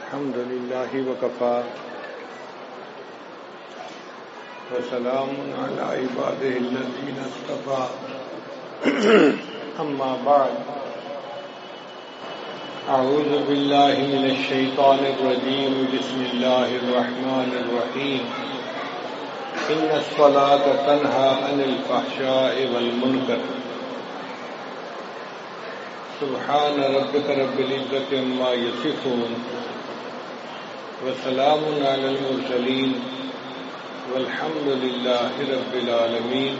الحمد لله وكفى وسلام على عباده الذين اصطفى أما بعد أعوذ بالله من الشيطان الرجيم بسم الله الرحمن الرحيم إن الصلاة تنهى عن الفحشاء والمنكر سبحان ربك رب العزة عما يصفون وسلام على المرسلين والحمد لله رب العالمين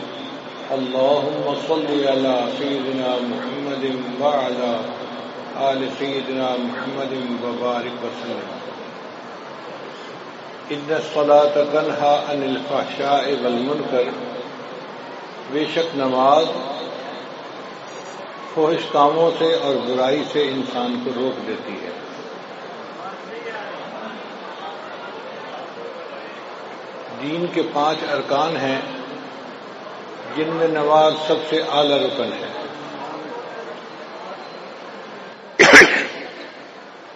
اللهم صل على سيدنا محمد وعلى آل سيدنا محمد وبارك وسلم إن الصلاة تنهى عن الفحشاء والمنكر بے شک نماز فحش کاموں سے اور برائی سے انسان کو روک دیتی ہے۔ دین کے 5 ارکان ہیں جن میں نماز سب سے اعلیٰ رکن ہے۔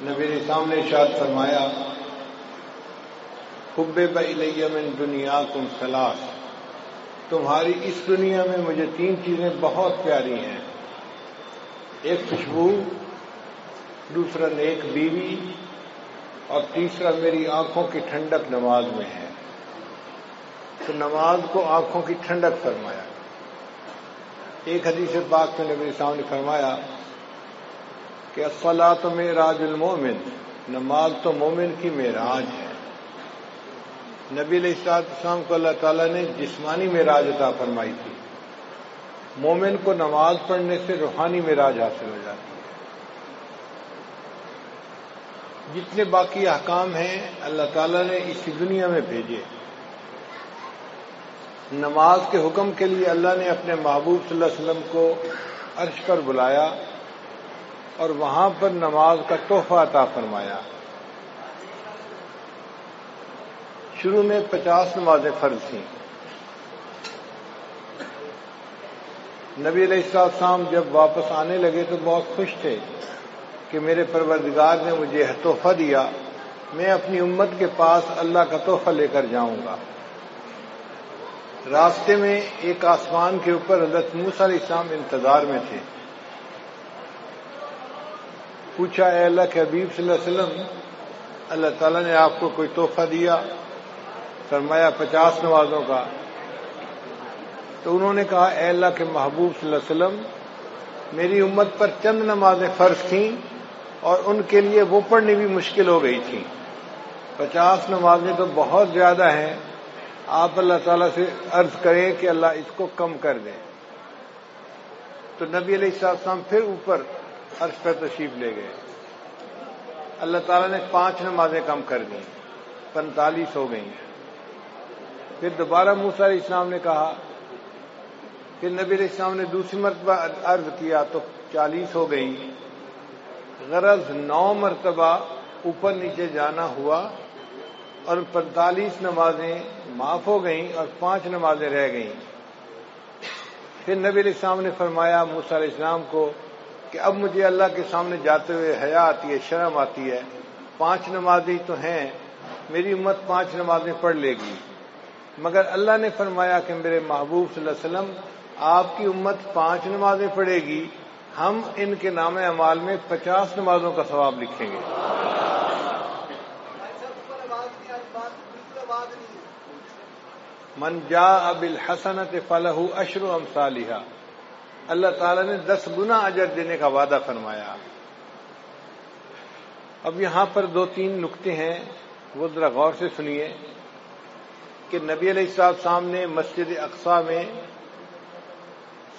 نبی اسلام نے ارشاد فرمایا حبب الی من دنیاکم ثلاث، تمہاری اس دنیا میں مجھے 3 چیزیں بہت پیاری ہیں، ایک خوشبو، دوسرا نیک بیوی، اور تیسرا میری آنکھوں کی ٹھنڈک نماز میں ہے۔ تو نماز کو آنکھوں کی ٹھنڈک فرمایا۔ ایک حدیث پاک میں نبی اسلام نے فرمایا کہ الصلاۃ معراج المومن، نماز تو مومن کی معراج ہے۔ نبی علیہ السلام کو اللہ تعالیٰ نے جسمانی معراج عطا فرمائی تھی، مومن کو نماز پڑھنے سے روحانی معراج حاصل ہو جاتی ہے۔ جتنے باقی احکام ہیں اللہ تعالیٰ نے اسی دنیا میں بھیجے۔ نماز کے حکم کے لیے اللہ نے اپنے محبوب صلی اللہ علیہ وسلم کو عرش پر بلایا اور وہاں پر نماز کا تحفہ عطا فرمایا۔ شروع میں 50 نمازیں فرض تھیں۔ نبی علیہ السلام جب واپس آنے لگے تو بہت خوش تھے کہ میرے پروردگار نے مجھے تحفہ دیا، میں اپنی امت کے پاس اللہ کا تحفہ لے کر جاؤں گا۔ راستے میں ایک آسمان کے اوپر حضرت موسیٰ علیہ السلام انتظار میں تھے۔ پوچھا اے اللہ کے حبیب صلی اللہ علیہ وسلم، اللہ تعالیٰ نے آپ کو کوئی تحفہ دیا؟ فرمایا 50 نمازوں کا۔ تو انہوں نے کہا اے اللہ کے محبوب صلی اللہ علیہ وسلم، میری امت پر چند نمازیں فرض تھیں اور ان کے لیے وہ پڑھنی بھی مشکل ہو گئی تھی، 50 نمازیں تو بہت زیادہ ہیں، آپ اللہ تعالیٰ سے عرض کریں کہ اللہ اس کو کم کر دیں۔ تو نبی علیہ السلام پھر اوپر عرش پر تشریف لے گئے، اللہ تعالیٰ نے 5 نمازیں کم کر دیں، 45 ہو گئیں۔ پھر دوبارہ موسیٰ علیہ السلام نے کہا، پھر نبی علیہ السلام نے دوسری مرتبہ عرض کیا تو 40 ہو گئیں۔ غرض 9 مرتبہ اوپر نیچے جانا ہوا اور 45 نمازیں معاف ہو گئیں اور 5 نمازیں رہ گئیں۔ پھر نبی علیہ السلام نے فرمایا موسیٰ علیہ السلام کو کہ اب مجھے اللہ کے سامنے جاتے ہوئے حیا آتی ہے، شرم آتی ہے، 5 نمازیں تو ہیں، میری امت 5 نمازیں پڑھ لے گی، مگر اللہ نے فرمایا کہ میرے محبوب صلی اللہ علیہ وسلم آپ کی امت 5 نمازیں پڑھے گی، ہم ان کے نام اعمال میں 50 نمازوں کا ثواب لکھیں گے۔ من جاء بالحسنۃ فلہ عشر امثالھا، اللہ تعالیٰ نے 10 گنا اجر دینے کا وعدہ فرمایا۔ اب یہاں پر 2-3 نکتے ہیں، وہ ذرا غور سے سنیے کہ نبی علیہ السلام نے مسجد اقصی میں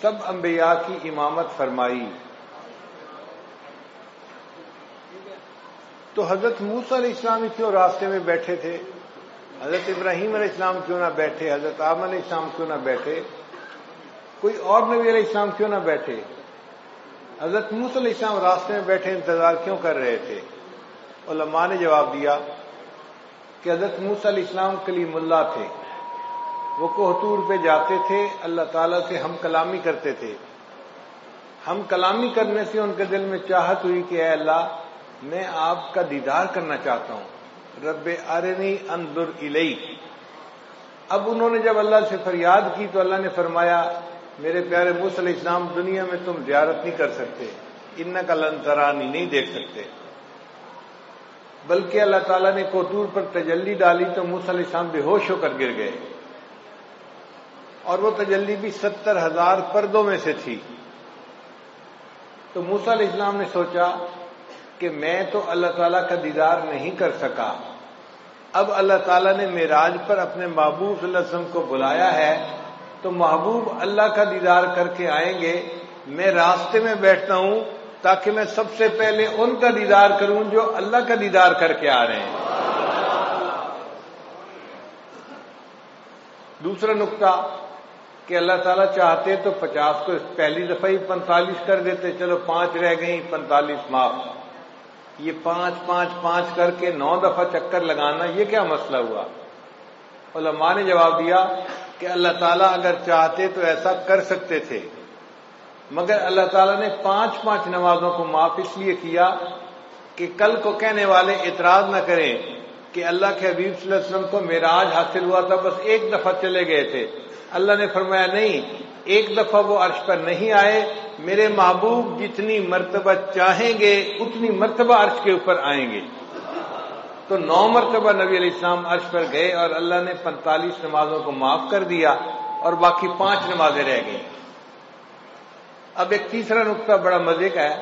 سب انبیاء کی امامت فرمائی، تو حضرت موسیٰ علیہ السلام کیوں راستے میں بیٹھے تھے؟ حضرت ابراہیم علیہ السلام کیوں نہ بیٹھے؟ حضرت آدم علیہ السلام کیوں نہ بیٹھے؟ کوئی اور نبی علیہ السلام کیوں نہ بیٹھے؟ حضرت موسیٰ علیہ السلام راستے میں بیٹھے انتظار کیوں کر رہے تھے؟ علماء نے جواب دیا کہ حضرت موسیٰ علیہ السلام کلیم اللہ تھے، وہ کوہ طور پہ جاتے تھے، اللہ تعالیٰ سے ہم کلامی کرتے تھے، ہم کلامی کرنے سے ان کے دل میں چاہت ہوئی کہ اے اللہ میں آپ کا دیدار کرنا چاہتا ہوں، رب ارنی انظر الیک۔ اب انہوں نے جب اللہ سے فریاد کی تو اللہ نے فرمایا میرے پیارے موسیٰ علیہ السلام دنیا میں تم زیارت نہیں کر سکتے، انک لن ترانی، نہیں دیکھ سکتے۔ بلکہ اللہ تعالیٰ نے کوطور پر تجلی ڈالی تو موسیٰ علیہ السلام بے ہوش ہو کر گر گئے، اور وہ تجلی بھی 70,000 پردوں میں سے تھی۔ تو موسیٰ علیہ السلام نے سوچا کہ میں تو اللہ تعالیٰ کا دیدار نہیں کر سکا، اب اللہ تعالیٰ نے معراج پر اپنے محبوب صلی اللہ علیہ وسلم کو بلایا ہے تو محبوب اللہ کا دیدار کر کے آئیں گے، میں راستے میں بیٹھتا ہوں تاکہ میں سب سے پہلے ان کا دیدار کروں جو اللہ کا دیدار کر کے آ رہے ہیں۔ دوسرا نقطہ کہ اللہ تعالیٰ چاہتے تو 50 کو پہلی دفعہ ہی 45 کر دیتے، چلو 5 رہ گئیں، 45 معاف۔ یہ 5 کر کے 9 دفعہ چکر لگانا یہ کیا مسئلہ ہوا؟ علماء نے جواب دیا کہ اللہ تعالیٰ اگر چاہتے تو ایسا کر سکتے تھے، مگر اللہ تعالیٰ نے 5 نمازوں کو معاف اس لیے کیا کہ کل کو کہنے والے اعتراض نہ کریں کہ اللہ کے حبیب صلی اللہ علیہ وسلم کو معراج حاصل ہوا تھا، بس 1 دفعہ چلے گئے تھے۔ اللہ نے فرمایا نہیں، 1 دفعہ وہ عرش پر نہیں آئے، میرے محبوب جتنی مرتبہ چاہیں گے اتنی مرتبہ عرش کے اوپر آئیں گے۔ تو 9 مرتبہ نبی علیہ السلام عرش پر گئے اور اللہ نے 45 نمازوں کو معاف کر دیا اور باقی 5 نمازیں رہ گئیں۔ اب ایک تیسرا نقطہ بڑا مزے کا ہے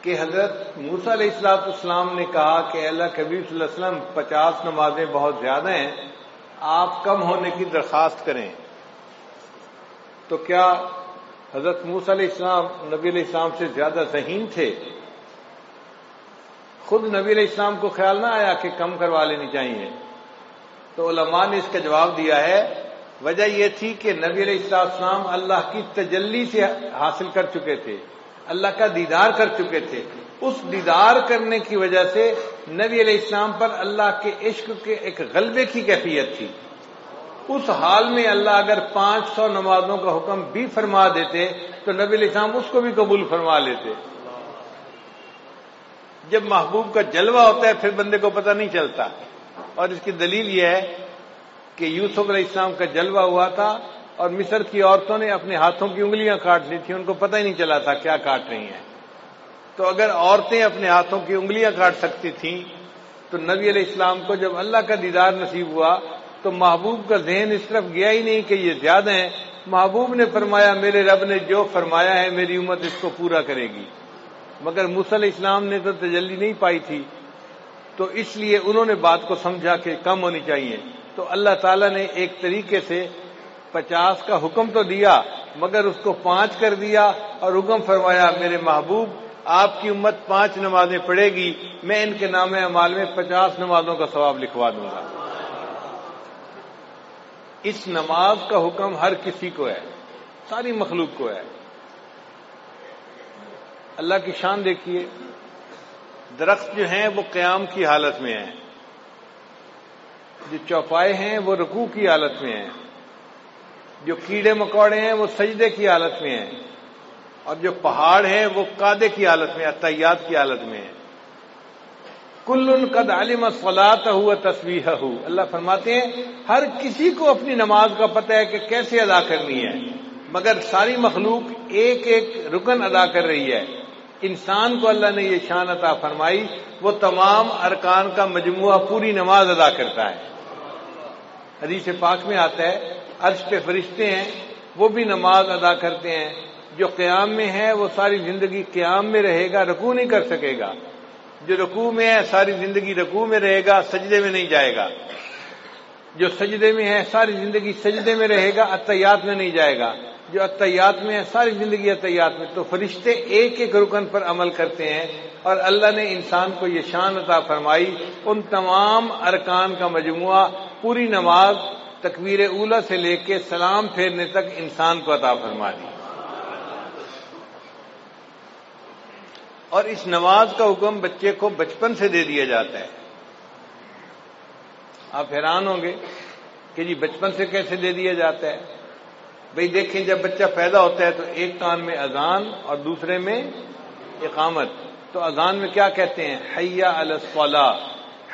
کہ حضرت موسیٰ علیہ السلام نے کہا کہ اللہ کے حبیب صلی اللہ علیہ وسلم 50 نمازیں بہت زیادہ ہیں، آپ کم ہونے کی درخواست کریں۔ تو کیا حضرت موسیٰ علیہ السلام نبی علیہ السلام سے زیادہ ذہین تھے؟ خود نبی علیہ السلام کو خیال نہ آیا کہ کم کروا لینی چاہیے؟ تو علماء نے اس کا جواب دیا ہے، وجہ یہ تھی کہ نبی علیہ السلام اللہ کی تجلی سے حاصل کر چکے تھے، اللہ کا دیدار کر چکے تھے۔ اس دیدار کرنے کی وجہ سے نبی علیہ السلام پر اللہ کے عشق کے ایک غلبے کی کیفیت تھی۔ اس حال میں اللہ اگر 500 نمازوں کا حکم بھی فرما دیتے تو نبی علیہ السلام اس کو بھی قبول فرما لیتے۔ جب محبوب کا جلوہ ہوتا ہے پھر بندے کو پتہ نہیں چلتا، اور اس کی دلیل یہ ہے کہ یوسف علیہ السلام کا جلوہ ہوا تھا اور مصر کی عورتوں نے اپنے ہاتھوں کی انگلیاں کاٹ لی تھیں، ان کو پتہ ہی نہیں چلا تھا کیا کاٹ رہی ہیں۔ تو اگر عورتیں اپنے ہاتھوں کی انگلیاں کاٹ سکتی تھیں تو نبی علیہ السلام کو جب اللہ کا دیدار نصیب ہوا تو محبوب کا ذہن اس طرف گیا ہی نہیں کہ یہ زیادہ ہیں۔ محبوب نے فرمایا میرے رب نے جو فرمایا ہے میری امت اس کو پورا کرے گی، مگر موسیٰ علیہ السلام نے تو تجلی نہیں پائی تھی، تو اس لیے انہوں نے بات کو سمجھا کہ کم ہونی چاہیے۔ تو اللہ تعالیٰ نے ایک طریقے سے 50 کا حکم تو دیا مگر اس کو 5 کر دیا اور حکم فرمایا میرے محبوب آپ کی امت 5 نمازیں پڑھے گی، میں ان کے نام اعمال میں 50 نمازوں کا ثواب لکھوا دوں گا۔ اس نماز کا حکم ہر کسی کو ہے، ساری مخلوق کو ہے۔ اللہ کی شان دیکھیے، درخت جو ہیں وہ قیام کی حالت میں ہیں، جو چوپائے ہیں وہ رکوع کی حالت میں ہیں، جو کیڑے مکوڑے ہیں وہ سجدے کی حالت میں ہیں، اور جو پہاڑ ہیں وہ قعدے کی حالت میں، اتحیات کی حالت میں ہیں۔ کل قد علم صلاتہ و تسبیحہ، اللہ فرماتے ہیں ہر کسی کو اپنی نماز کا پتہ ہے کہ کیسے ادا کرنی ہے، مگر ساری مخلوق ایک ایک رکن ادا کر رہی ہے۔ انسان کو اللہ نے یہ شان عطا فرمائی، وہ تمام ارکان کا مجموعہ پوری نماز ادا کرتا ہے۔ حدیث پاک میں آتا ہے عرش پہ فرشتے ہیں وہ بھی نماز ادا کرتے ہیں، جو قیام میں ہے وہ ساری زندگی قیام میں رہے گا، رکوع نہیں کر سکے گا، جو رکوع میں ہے ساری زندگی رکوع میں رہے گا، سجدے میں نہیں جائے گا، جو سجدے میں ہے ساری زندگی سجدے میں رہے گا، اتحیات میں نہیں جائے گا، جو اتحیات میں ہے ساری زندگی اتحیات میں۔ تو فرشتے ایک ایک رکن پر عمل کرتے ہیں، اور اللہ نے انسان کو یہ شان عطا فرمائی، ان تمام ارکان کا مجموعہ پوری نماز تکبیر اولیٰ سے لے کے سلام پھیرنے تک انسان کو عطا فرما دی۔ اور اس نماز کا حکم بچے کو بچپن سے دے دیا جاتا ہے۔ آپ حیران ہوں گے کہ جی بچپن سے کیسے دے دیا جاتا ہے؟ بھئی دیکھیں جب بچہ پیدا ہوتا ہے تو ایک کان میں اذان اور دوسرے میں اقامت، تو اذان میں کیا کہتے ہیں؟ حی علی الصلاۃ،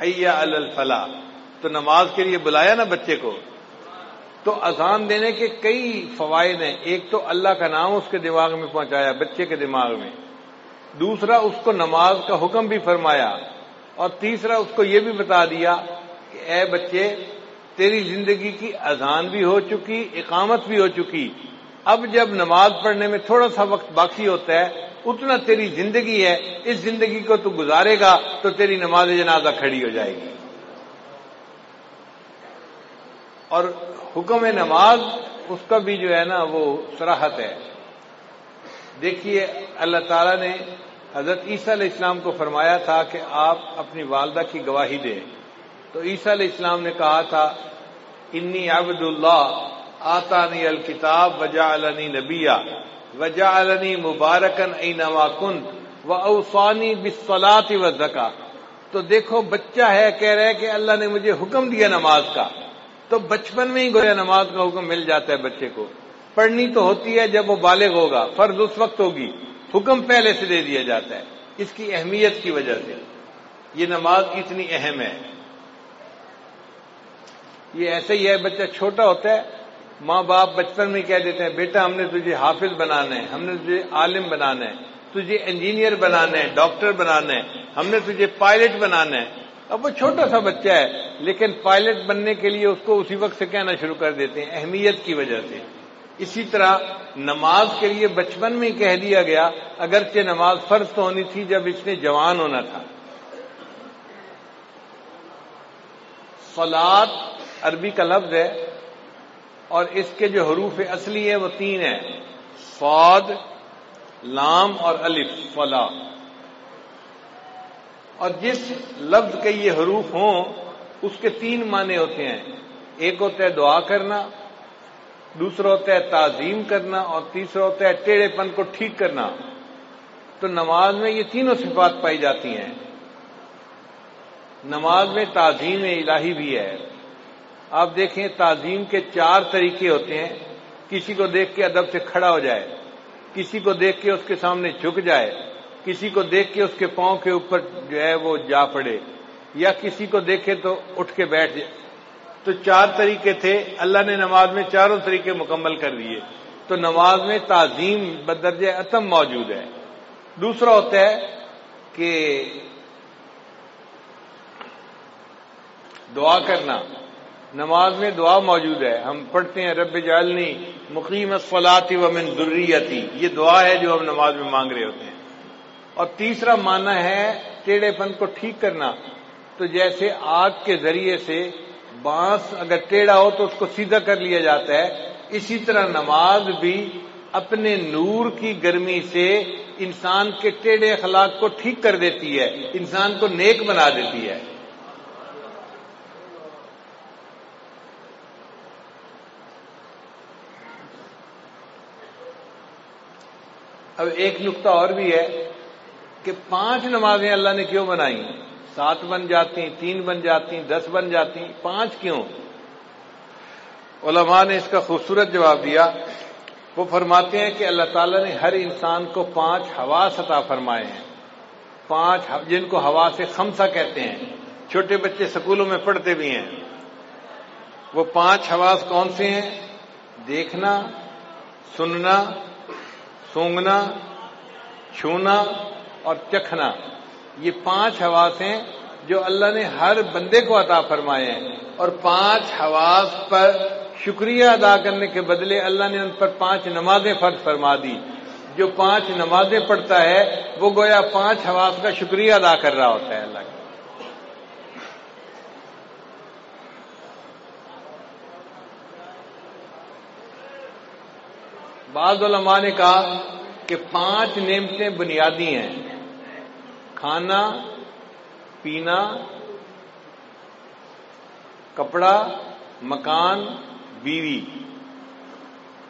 حی علی الفلاح. تو نماز کے لیے بلایا نا بچے کو. تو اذان دینے کے کئی فوائد ہیں. ایک تو اللہ کا نام اس کے دماغ میں پہنچایا، بچے کے دماغ میں. دوسرا اس کو نماز کا حکم بھی فرمایا. اور تیسرا اس کو یہ بھی بتا دیا کہ اے بچے، تیری زندگی کی اذان بھی ہو چکی، اقامت بھی ہو چکی. اب جب نماز پڑھنے میں تھوڑا سا وقت باقی ہوتا ہے، اتنا تیری زندگی ہے، اس زندگی کو تو گزارے گا تو تیری نماز جنازہ کھڑی ہو جائے گی. اور حکم نماز اس کا بھی جو ہے نا وہ صراحت ہے. دیکھیے اللہ تعالیٰ نے حضرت عیسیٰ علیہ السلام کو فرمایا تھا کہ آپ اپنی والدہ کی گواہی دیں. تو عیسیٰ علیہ السلام نے کہا تھا انی عبد اللہ آتانی الکتاب وجعلنی نبیا وجعلنی مبارکا اینما کنت واوصانی بالصلاۃ والزکاۃ. تو دیکھو بچہ ہے، کہہ رہا ہے کہ اللہ نے مجھے حکم دیا نماز کا. تو بچپن میں ہی گویا نماز کا حکم مل جاتا ہے بچے کو. پڑھنی تو ہوتی ہے جب وہ بالغ ہوگا، فرض اس وقت ہوگی، حکم پہلے سے دے دیا جاتا ہے اس کی اہمیت کی وجہ سے. یہ نماز اتنی اہم ہے. یہ ایسے ہی ہے، بچہ چھوٹا ہوتا ہے، ماں باپ بچپن میں کہہ دیتے ہیں بیٹا ہم نے تجھے حافظ بنانا ہے، ہم نے تجھے عالم بنانا ہے، تجھے انجینئر بنانا ہے، ڈاکٹر بنانا ہے، ہم نے تجھے پائلٹ بنانا ہے. اب وہ چھوٹا سا بچہ ہے لیکن پائلٹ بننے کے لیے اس کو اسی وقت سے کہنا شروع کر دیتے ہیں، اہمیت کی وجہ سے. اسی طرح نماز کے لیے بچپن میں ہی کہہ دیا گیا، اگرچہ نماز فرض تو ہونی تھی جب اس نے جوان ہونا تھا. صلاۃ عربی کا لفظ ہے اور اس کے جو حروف اصلی ہیں وہ 3 ہیں، صاد، لام اور الف. صلاۃ. اور جس لفظ کے یہ حروف ہوں اس کے 3 معنی ہوتے ہیں. ایک ہوتا ہے دعا کرنا، دوسرا ہوتا ہے تعظیم کرنا اور تیسرا ہوتا ہے ٹیڑھے پن کو ٹھیک کرنا. تو نماز میں یہ تینوں صفات پائی جاتی ہیں. نماز میں تعظیم الہی بھی ہے. آپ دیکھیں تعظیم کے 4 طریقے ہوتے ہیں. کسی کو دیکھ کے ادب سے کھڑا ہو جائے، کسی کو دیکھ کے اس کے سامنے جھک جائے، کسی کو دیکھ کے اس کے پاؤں کے اوپر جو ہے وہ جا پڑے، یا کسی کو دیکھے تو اٹھ کے بیٹھ جائے. تو 4 طریقے تھے، اللہ نے نماز میں چاروں طریقے مکمل کر دیے. تو نماز میں تعظیم بدرجہ اتم موجود ہے. دوسرا ہوتا ہے کہ دعا کرنا. نماز میں دعا موجود ہے. ہم پڑھتے ہیں رب اجعلنی مقیم الصلاۃ ومن ذریتی، یہ دعا ہے جو ہم نماز میں مانگ رہے ہوتے ہیں. اور تیسرا معنی ہے ٹیڑھے پن کو ٹھیک کرنا. تو جیسے آگ کے ذریعے سے بانس اگر ٹیڑھا ہو تو اس کو سیدھا کر لیا جاتا ہے، اسی طرح نماز بھی اپنے نور کی گرمی سے انسان کے ٹیڑھے اخلاق کو ٹھیک کر دیتی ہے، انسان کو نیک بنا دیتی ہے. اب ایک نقطہ اور بھی ہے کہ 5 نمازیں اللہ نے کیوں بنائی؟ 7 بن جاتی، 3 بن جاتی، 10 بن جاتی، 5 کیوں؟ علماء نے اس کا خوبصورت جواب دیا. وہ فرماتے ہیں کہ اللہ تعالیٰ نے ہر انسان کو 5 حواس عطا فرمائے ہیں. 5 جن کو حواس خمسہ کہتے ہیں. چھوٹے بچے سکولوں میں پڑھتے بھی ہیں. وہ 5 حواس کون سے ہیں؟ دیکھنا، سننا، سونگھنا، چھونا اور چکھنا. یہ 5 حواس ہیں جو اللہ نے ہر بندے کو عطا فرمائے ہیں. اور 5 حواس پر شکریہ ادا کرنے کے بدلے اللہ نے ان پر 5 نمازیں فرض فرما دی. جو 5 نمازیں پڑھتا ہے وہ گویا 5 حواس کا شکریہ ادا کر رہا ہوتا ہے اللہ کا. بعض علماء نے کہا کہ 5 نعمتیں بنیادی ہیں: کھانا، پینا، کپڑا، مکان، بیوی.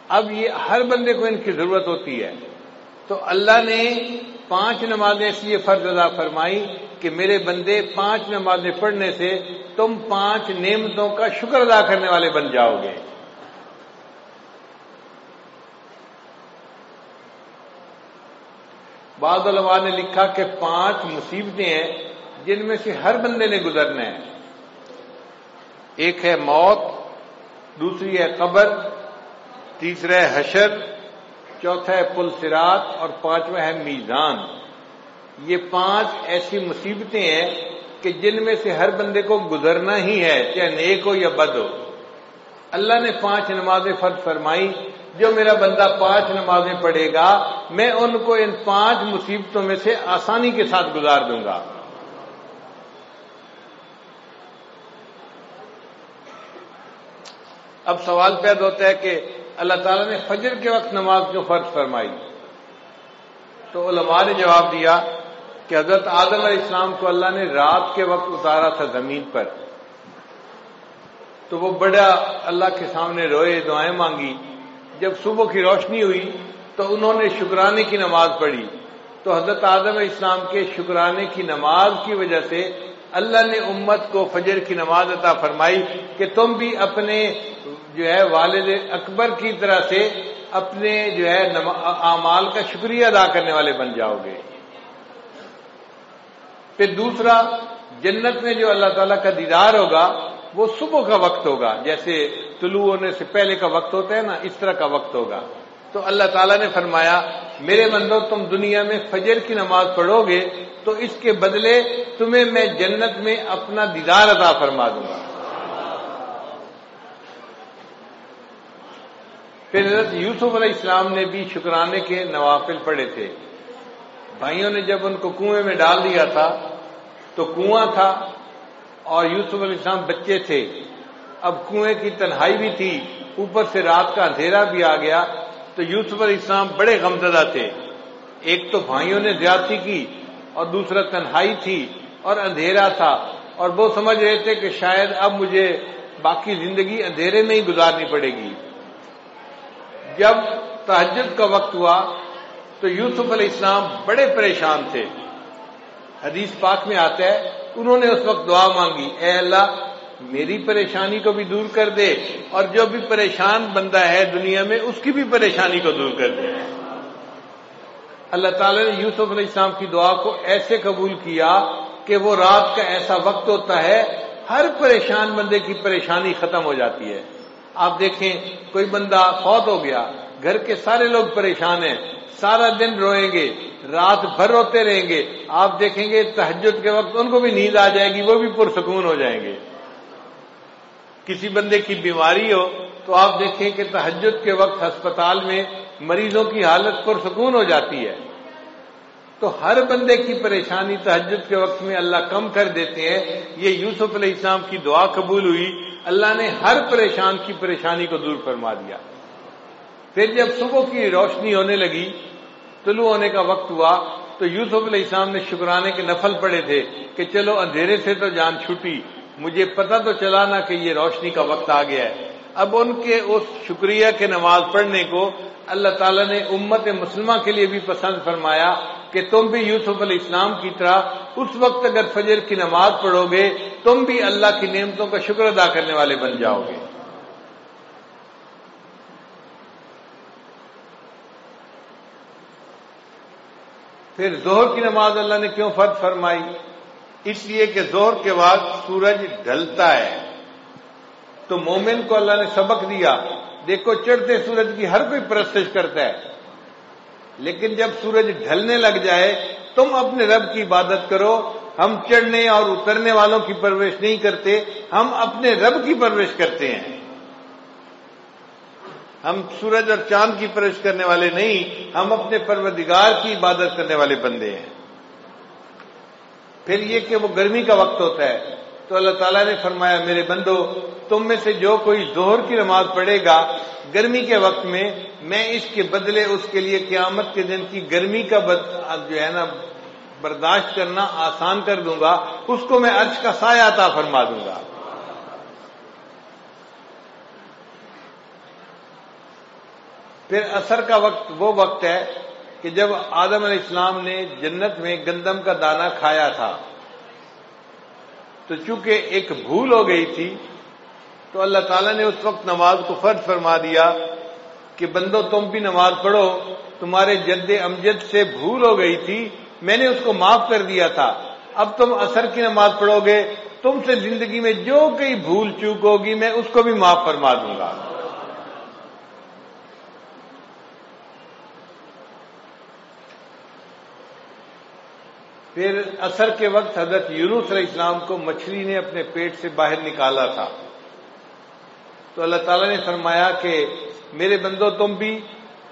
اب یہ ہر بندے کو ان کی ضرورت ہوتی ہے. تو اللہ نے 5 نمازیں اس لیے فرض ادا فرمائی کہ میرے بندے 5 نمازیں پڑھنے سے تم 5 نعمتوں کا شکر ادا کرنے والے بن جاؤ گے. بعض علماء نے لکھا کہ 5 مصیبتیں ہیں جن میں سے ہر بندے نے گزرنا ہے. ایک ہے موت، دوسری ہے قبر، تیسرا ہے حشر، چوتھا ہے پل صراط، اور 5واں ہے میزان. یہ 5 ایسی مصیبتیں ہیں کہ جن میں سے ہر بندے کو گزرنا ہی ہے، چاہے نیک ہو یا بد ہو. اللہ نے 5 نمازیں فرض فرمائی. جو میرا بندہ 5 نمازیں پڑھے گا میں ان کو ان 5 مصیبتوں میں سے آسانی کے ساتھ گزار دوں گا. اب سوال پیدا ہوتا ہے کہ اللہ تعالیٰ نے فجر کے وقت نماز کیوں فرض فرمائی؟ تو علماء نے جواب دیا کہ حضرت آدم علیہ السلام کو اللہ نے رات کے وقت اتارا تھا زمین پر، تو وہ بڑا اللہ کے سامنے روئے، دعائیں مانگی. جب صبح کی روشنی ہوئی تو انہوں نے شکرانے کی نماز پڑھی. تو حضرت آدم علیہ السلام کے شکرانے کی نماز کی وجہ سے اللہ نے امت کو فجر کی نماز عطا فرمائی کہ تم بھی اپنے جو ہے والد اکبر کی طرح سے اپنے جو ہے اعمال کا شکریہ ادا کرنے والے بن جاؤ گے. پھر دوسرا، جنت میں جو اللہ تعالیٰ کا دیدار ہوگا وہ صبح کا وقت ہوگا، جیسے طلوع ہونے سے پہلے کا وقت ہوتا ہے نا، اس طرح کا وقت ہوگا. تو اللہ تعالیٰ نے فرمایا میرے بندو تم دنیا میں فجر کی نماز پڑھو گے تو اس کے بدلے تمہیں میں جنت میں اپنا دیدار عطا فرما دوں گا. پھر حضرت یوسف علیہ السلام نے بھی شکرانے کے نوافل پڑھے تھے. بھائیوں نے جب ان کو کنویں میں ڈال دیا تھا تو کنواں تھا اور یوسف علیہ السلام بچے تھے. اب کنویں کی تنہائی بھی تھی، اوپر سے رات کا اندھیرا بھی آ گیا، تو یوسف علیہ السلام بڑے غمزدہ تھے. ایک تو بھائیوں نے زیادتی کی اور دوسرا تنہائی تھی اور اندھیرا تھا، اور وہ سمجھ رہے تھے کہ شاید اب مجھے باقی زندگی اندھیرے میں ہی گزارنی پڑے گی. جب تہجد کا وقت ہوا تو یوسف علیہ السلام بڑے پریشان تھے. حدیث پاک میں آتا ہے انہوں نے اس وقت دعا مانگی، اے اللہ میری پریشانی کو بھی دور کر دے اور جو بھی پریشان بندہ ہے دنیا میں اس کی بھی پریشانی کو دور کر دے. اللہ تعالیٰ نے یوسف علیہ السلام کی دعا کو ایسے قبول کیا کہ وہ رات کا ایسا وقت ہوتا ہے ہر پریشان بندے کی پریشانی ختم ہو جاتی ہے. آپ دیکھیں کوئی بندہ فوت ہو گیا، گھر کے سارے لوگ پریشان ہیں، سارا دن روئیں گے، رات بھر روتے رہیں گے. آپ دیکھیں گے تہجد کے وقت ان کو بھی نیند آ جائے گی، وہ بھی پرسکون ہو جائیں گے. کسی بندے کی بیماری ہو تو آپ دیکھیں کہ تہجد کے وقت ہسپتال میں مریضوں کی حالت پرسکون ہو جاتی ہے. تو ہر بندے کی پریشانی تہجد کے وقت میں اللہ کم کر دیتے ہیں. یہ یوسف علیہ السلام کی دعا قبول ہوئی، اللہ نے ہر پریشان کی پریشانی کو دور فرما دیا. پھر جب صبح کی روشنی ہونے لگی، طلوع ہونے کا وقت ہوا، تو یوسف علیہ السلام نے شکرانے کے نفل پڑھے تھے کہ چلو اندھیرے سے تو جان چھوٹی، مجھے پتہ تو چلا نا کہ یہ روشنی کا وقت آ گیا ہے. اب ان کے اس شکریہ کے نماز پڑھنے کو اللہ تعالیٰ نے امت مسلمہ کے لیے بھی پسند فرمایا کہ تم بھی یوسف علیہ السلام کی طرح اس وقت اگر فجر کی نماز پڑھو گے تم بھی اللہ کی نعمتوں کا شکر ادا کرنے والے بن جاؤ گے. پھر ظہر کی نماز اللہ نے کیوں فرض فرمائی؟ اس لیے کہ ظہر کے بعد سورج ڈھلتا ہے. تو مومن کو اللہ نے سبق دیا، دیکھو چڑھتے سورج کی ہر کوئی پرستش کرتا ہے، لیکن جب سورج ڈھلنے لگ جائے تم اپنے رب کی عبادت کرو. ہم چڑھنے اور اترنے والوں کی پرورش نہیں کرتے، ہم اپنے رب کی پرورش کرتے ہیں. ہم سورج اور چاند کی پرورش کرنے والے نہیں، ہم اپنے پروردگار کی عبادت کرنے والے بندے ہیں. پھر یہ کہ وہ گرمی کا وقت ہوتا ہے تو اللہ تعالیٰ نے فرمایا میرے بندو تم میں سے جو کوئی ظہر کی نماز پڑھے گا گرمی کے وقت میں اس کے بدلے اس کے لیے قیامت کے دن کی گرمی کا جو ہے نا برداشت کرنا آسان کر دوں گا، اس کو میں عرش کا سایہ عطا فرما دوں گا. پھر عصر کا وقت وہ وقت ہے کہ جب آدم علیہ السلام نے جنت میں گندم کا دانہ کھایا تھا، تو چونکہ ایک بھول ہو گئی تھی تو اللہ تعالیٰ نے اس وقت نماز کو فرض فرما دیا کہ بندو تم بھی نماز پڑھو، تمہارے جد امجد سے بھول ہو گئی تھی، میں نے اس کو معاف کر دیا تھا، اب تم عصر کی نماز پڑھو گے، تم سے زندگی میں جو کئی بھول چوک ہوگی میں اس کو بھی معاف فرما دوں گا۔ پھر عصر کے وقت حضرت یونس علیہ السلام کو مچھلی نے اپنے پیٹ سے باہر نکالا تھا، تو اللہ تعالیٰ نے فرمایا کہ میرے بندو تم بھی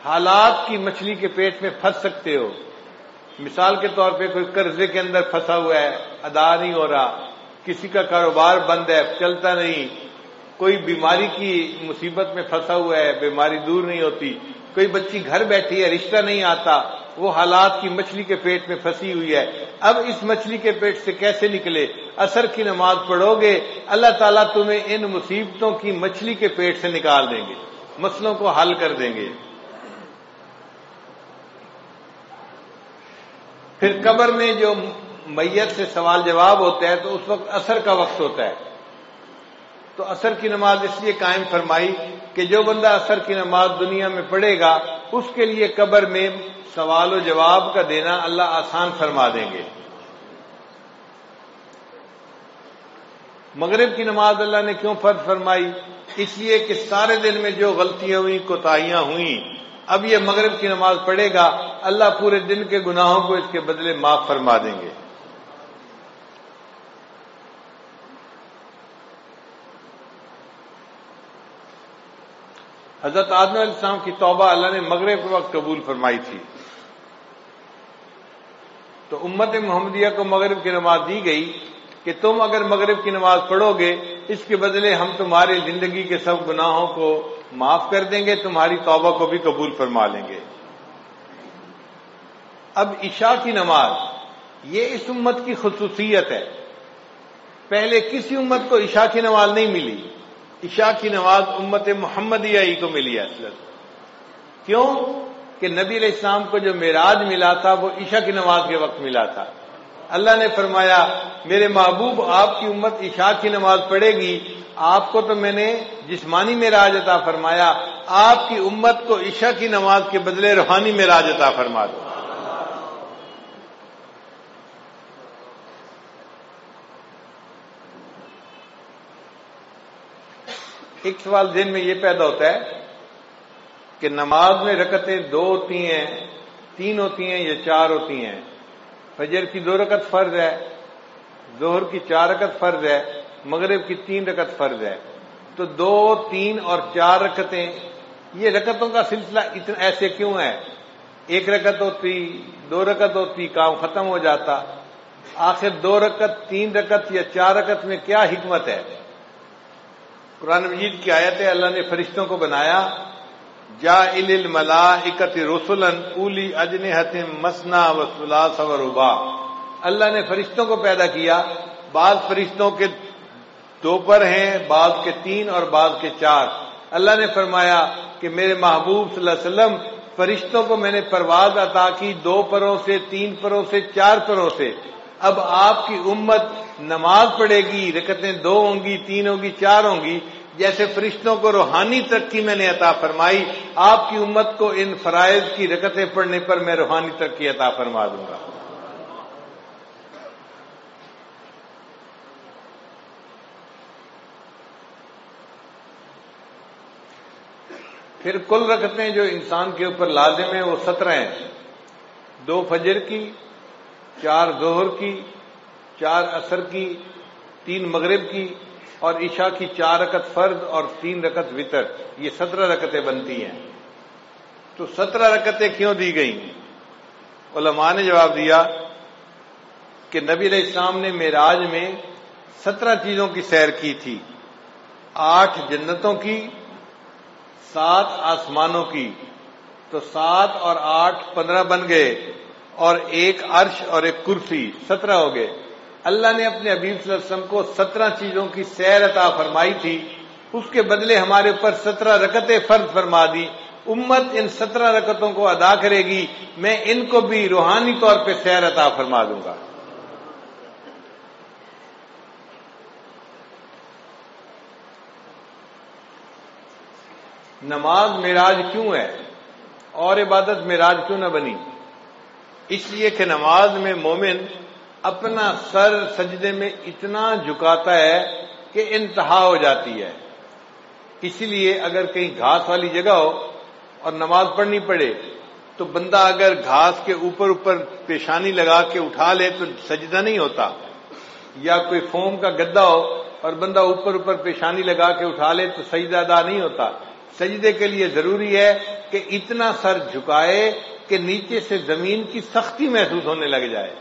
حالات کی مچھلی کے پیٹ میں پھنس سکتے ہو۔ مثال کے طور پہ کوئی قرضے کے اندر پھنسا ہوا ہے، ادا نہیں ہو رہا، کسی کا کاروبار بند ہے، چلتا نہیں، کوئی بیماری کی مصیبت میں پھنسا ہوا ہے، بیماری دور نہیں ہوتی، کوئی بچی گھر بیٹھی ہے، رشتہ نہیں آتا، وہ حالات کی مچھلی کے پیٹ میں پھنسی ہوئی ہے۔ اب اس مچھلی کے پیٹ سے کیسے نکلے؟ عصر کی نماز پڑھو گے، اللہ تعالیٰ تمہیں ان مصیبتوں کی مچھلی کے پیٹ سے نکال دیں گے، مسئلوں کو حل کر دیں گے۔ پھر قبر میں جو میت سے سوال جواب ہوتا ہے تو اس وقت عصر کا وقت ہوتا ہے، تو عصر کی نماز اس لیے قائم فرمائی کہ جو بندہ عصر کی نماز دنیا میں پڑھے گا اس کے لیے قبر میں سوال و جواب کا دینا اللہ آسان فرما دیں گے۔ مغرب کی نماز اللہ نے کیوں فرض فرمائی؟ اس لیے کہ سارے دن میں جو غلطیاں ہوئیں، کوتاہیاں ہوئیں، اب یہ مغرب کی نماز پڑھے گا، اللہ پورے دن کے گناہوں کو اس کے بدلے معاف فرما دیں گے۔ حضرت آدم علیہ السلام کی توبہ اللہ نے مغرب کے وقت قبول فرمائی تھی، تو امت محمدیہ کو مغرب کی نماز دی گئی کہ تم اگر مغرب کی نماز پڑھو گے اس کے بدلے ہم تمہاری زندگی کے سب گناہوں کو معاف کر دیں گے، تمہاری توبہ کو بھی قبول فرما لیں گے۔ اب عشاء کی نماز یہ اس امت کی خصوصیت ہے، پہلے کسی امت کو عشاء کی نماز نہیں ملی، عشاء کی نماز امت محمدیہ ہی کو ملی ہے اصل۔ کیوں کہ نبی علیہ السلام کو جو معراج ملا تھا وہ عشاء کی نماز کے وقت ملا تھا۔ اللہ نے فرمایا میرے محبوب آپ کی امت عشاء کی نماز پڑھے گی، آپ کو تو میں نے جسمانی معراج عطا فرمایا، آپ کی امت کو عشاء کی نماز کے بدلے روحانی معراج عطا فرما دو۔ ایک سوال ذہن میں یہ پیدا ہوتا ہے کہ نماز میں رکعتیں 2 ہوتی ہیں، 3 ہوتی ہیں یا 4 ہوتی ہیں؟ فجر کی 2 رکعت فرض ہے، ظہر کی 4 رکعت فرض ہے، مغرب کی 3 رکعت فرض ہے، تو 2، 3 اور 4 رکعتیں، یہ رکعتوں کا سلسلہ اتنا ایسے کیوں ہے؟ 1 رکعت ہوتی، 2 رکعت ہوتی، کام ختم ہو جاتا، آخر 2 رکعت، 3 رکعت یا 4 رکعت میں کیا حکمت ہے؟ قرآن مجید کی آیت ہے اللہ نے فرشتوں کو بنایا جاعل الملائکۃ رسلا اولی اجنحۃ مثنی و ثلاث و رباع، اللہ نے فرشتوں کو پیدا کیا، بعض فرشتوں کے 2 پر ہیں، بعض کے 3 اور بعض کے 4۔ اللہ نے فرمایا کہ میرے محبوب صلی اللہ علیہ وسلم فرشتوں کو میں نے پرواز عطا کی 2 پروں سے، 3 پروں سے، 4 پروں سے، اب آپ کی امت نماز پڑھے گی، رکعتیں 2 ہوں گی، 3 ہوں گی، 4 ہوں گی، جیسے فرشتوں کو روحانی ترقی میں نے عطا فرمائی، آپ کی امت کو ان فرائض کی رکعتیں پڑھنے پر میں روحانی ترقی عطا فرما دوں گا۔ پھر کل رکعتیں جو انسان کے اوپر لازم ہیں وہ 17 ہیں، 2 فجر کی، 4 ظہر کی، 4 عصر کی، 3 مغرب کی اور عشاء کی 4 رکعت فرض اور 3 رکعت وتر، یہ 17 رکعتیں بنتی ہیں۔ تو 17 رکعتیں کیوں دی گئیں؟ علماء نے جواب دیا کہ نبی علیہ السلام نے معراج میں 17 چیزوں کی سیر کی تھی، 8 جنتوں کی، 7 آسمانوں کی، تو 7 اور 8 15 بن گئے، اور 1 عرش اور 1 کرسی، 17 ہو گئے۔ اللہ نے اپنے حبیب صلی اللہ علیہ وسلم کو 17 چیزوں کی سیر عطا فرمائی تھی، اس کے بدلے ہمارے اوپر 17 رکعتیں فرض فرما دی، امت ان 17 رکعتوں کو ادا کرے گی، میں ان کو بھی روحانی طور پہ سیر عطا فرما دوں گا۔ نماز معراج کیوں ہے اور عبادت معراج کیوں نہ بنی؟ اس لیے کہ نماز میں مومن اپنا سر سجدے میں اتنا جھکاتا ہے کہ انتہا ہو جاتی ہے۔ اسی لیے اگر کہیں گھاس والی جگہ ہو اور نماز پڑھنی پڑے تو بندہ اگر گھاس کے اوپر پیشانی لگا کے اٹھا لے تو سجدہ نہیں ہوتا، یا کوئی فوم کا گدا ہو اور بندہ اوپر پیشانی لگا کے اٹھا لے تو سجدہ ادا نہیں ہوتا۔ سجدے کے لیے ضروری ہے کہ اتنا سر جھکائے کہ نیچے سے زمین کی سختی محسوس ہونے لگ جائے۔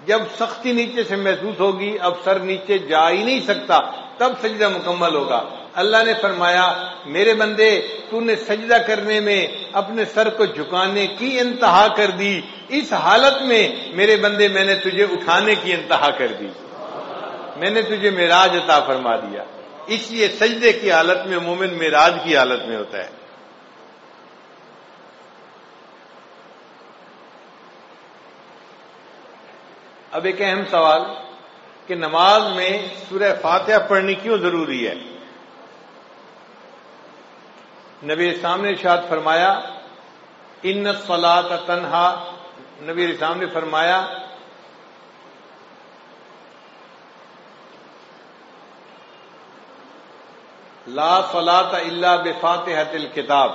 جب سختی نیچے سے محسوس ہوگی، اب سر نیچے جا ہی نہیں سکتا، تب سجدہ مکمل ہوگا۔ اللہ نے فرمایا میرے بندے تو نے سجدہ کرنے میں اپنے سر کو جھکانے کی انتہا کر دی، اس حالت میں میرے بندے میں نے تجھے اٹھانے کی انتہا کر دی، میں نے تجھے معراج عطا فرما دیا۔ اس لیے سجدے کی حالت میں مومن معراج کی حالت میں ہوتا ہے۔ اب ایک اہم سوال کہ نماز میں سورہ فاتحہ پڑھنی کیوں ضروری ہے؟ نبی اسلام نے ارشاد فرمایا ان الصلاۃ تنہا، نبی اسلام نے فرمایا لا صلاۃ الا بفاتحۃ الکتاب،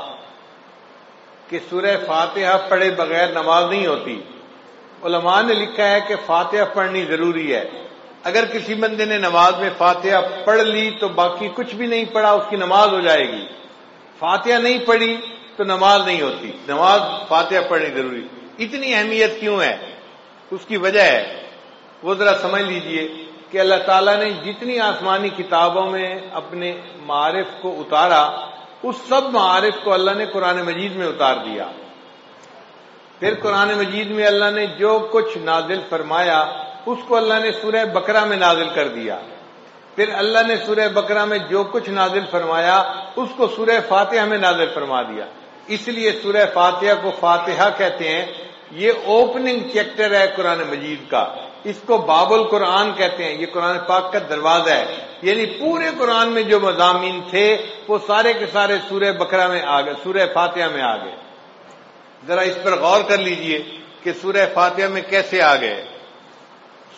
کہ سورہ فاتحہ پڑھے بغیر نماز نہیں ہوتی۔ علماء نے لکھا ہے کہ فاتحہ پڑھنی ضروری ہے۔ اگر کسی بندے نے نماز میں فاتحہ پڑھ لی تو باقی کچھ بھی نہیں پڑھا، اس کی نماز ہو جائے گی۔ فاتحہ نہیں پڑھی تو نماز نہیں ہوتی، نماز فاتحہ پڑھنی ضروری۔ اتنی اہمیت کیوں ہے؟ اس کی وجہ ہے، وہ ذرا سمجھ لیجئے کہ اللہ تعالیٰ نے جتنی آسمانی کتابوں میں اپنے معارف کو اتارا، اس سب معارف کو اللہ نے قرآن مجید میں اتار دیا۔ پھر قرآن مجید میں اللہ نے جو کچھ نازل فرمایا اس کو اللہ نے سورہ بقرہ میں نازل کر دیا۔ پھر اللہ نے سورہ بقرہ میں جو کچھ نازل فرمایا اس کو سورہ فاتحہ میں نازل فرما دیا۔ اس لیے سورہ فاتحہ کو فاتحہ کہتے ہیں، یہ اوپننگ چیپٹر ہے قرآن مجید کا، اس کو باب القرآن کہتے ہیں، یہ قرآن پاک کا دروازہ ہے۔ یعنی پورے قرآن میں جو مضامین تھے وہ سارے کے سارے سورہ بقرہ میں آ گئے، سورہ فاتحہ میں آ گئے۔ ذرا اس پر غور کر لیجئے کہ سورہ فاتحہ میں کیسے آ گئے۔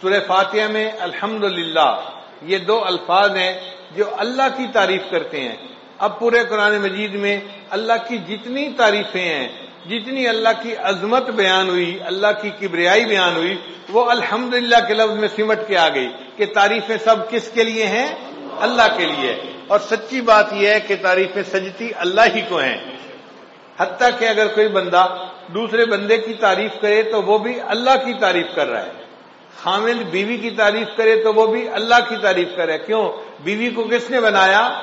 سورہ فاتحہ میں الحمدللہ یہ دو الفاظ ہیں جو اللہ کی تعریف کرتے ہیں۔ اب پورے قرآن مجید میں اللہ کی جتنی تعریفیں ہیں، جتنی اللہ کی عظمت بیان ہوئی، اللہ کی کبریائی بیان ہوئی، وہ الحمدللہ کے لفظ میں سمٹ کے آ گئی کہ تعریفیں سب کس کے لیے ہیں؟ اللہ کے لیے۔ اور سچی بات یہ ہے کہ تعریفیں سجتی اللہ ہی کو ہیں، حتیٰ کہ اگر کوئی بندہ دوسرے بندے کی تعریف کرے تو وہ بھی اللہ کی تعریف کر رہا ہے۔ خاوند بیوی کی تعریف کرے تو وہ بھی اللہ کی تعریف کر رہا ہے۔ کیوں؟ بیوی کو کس نے بنایا؟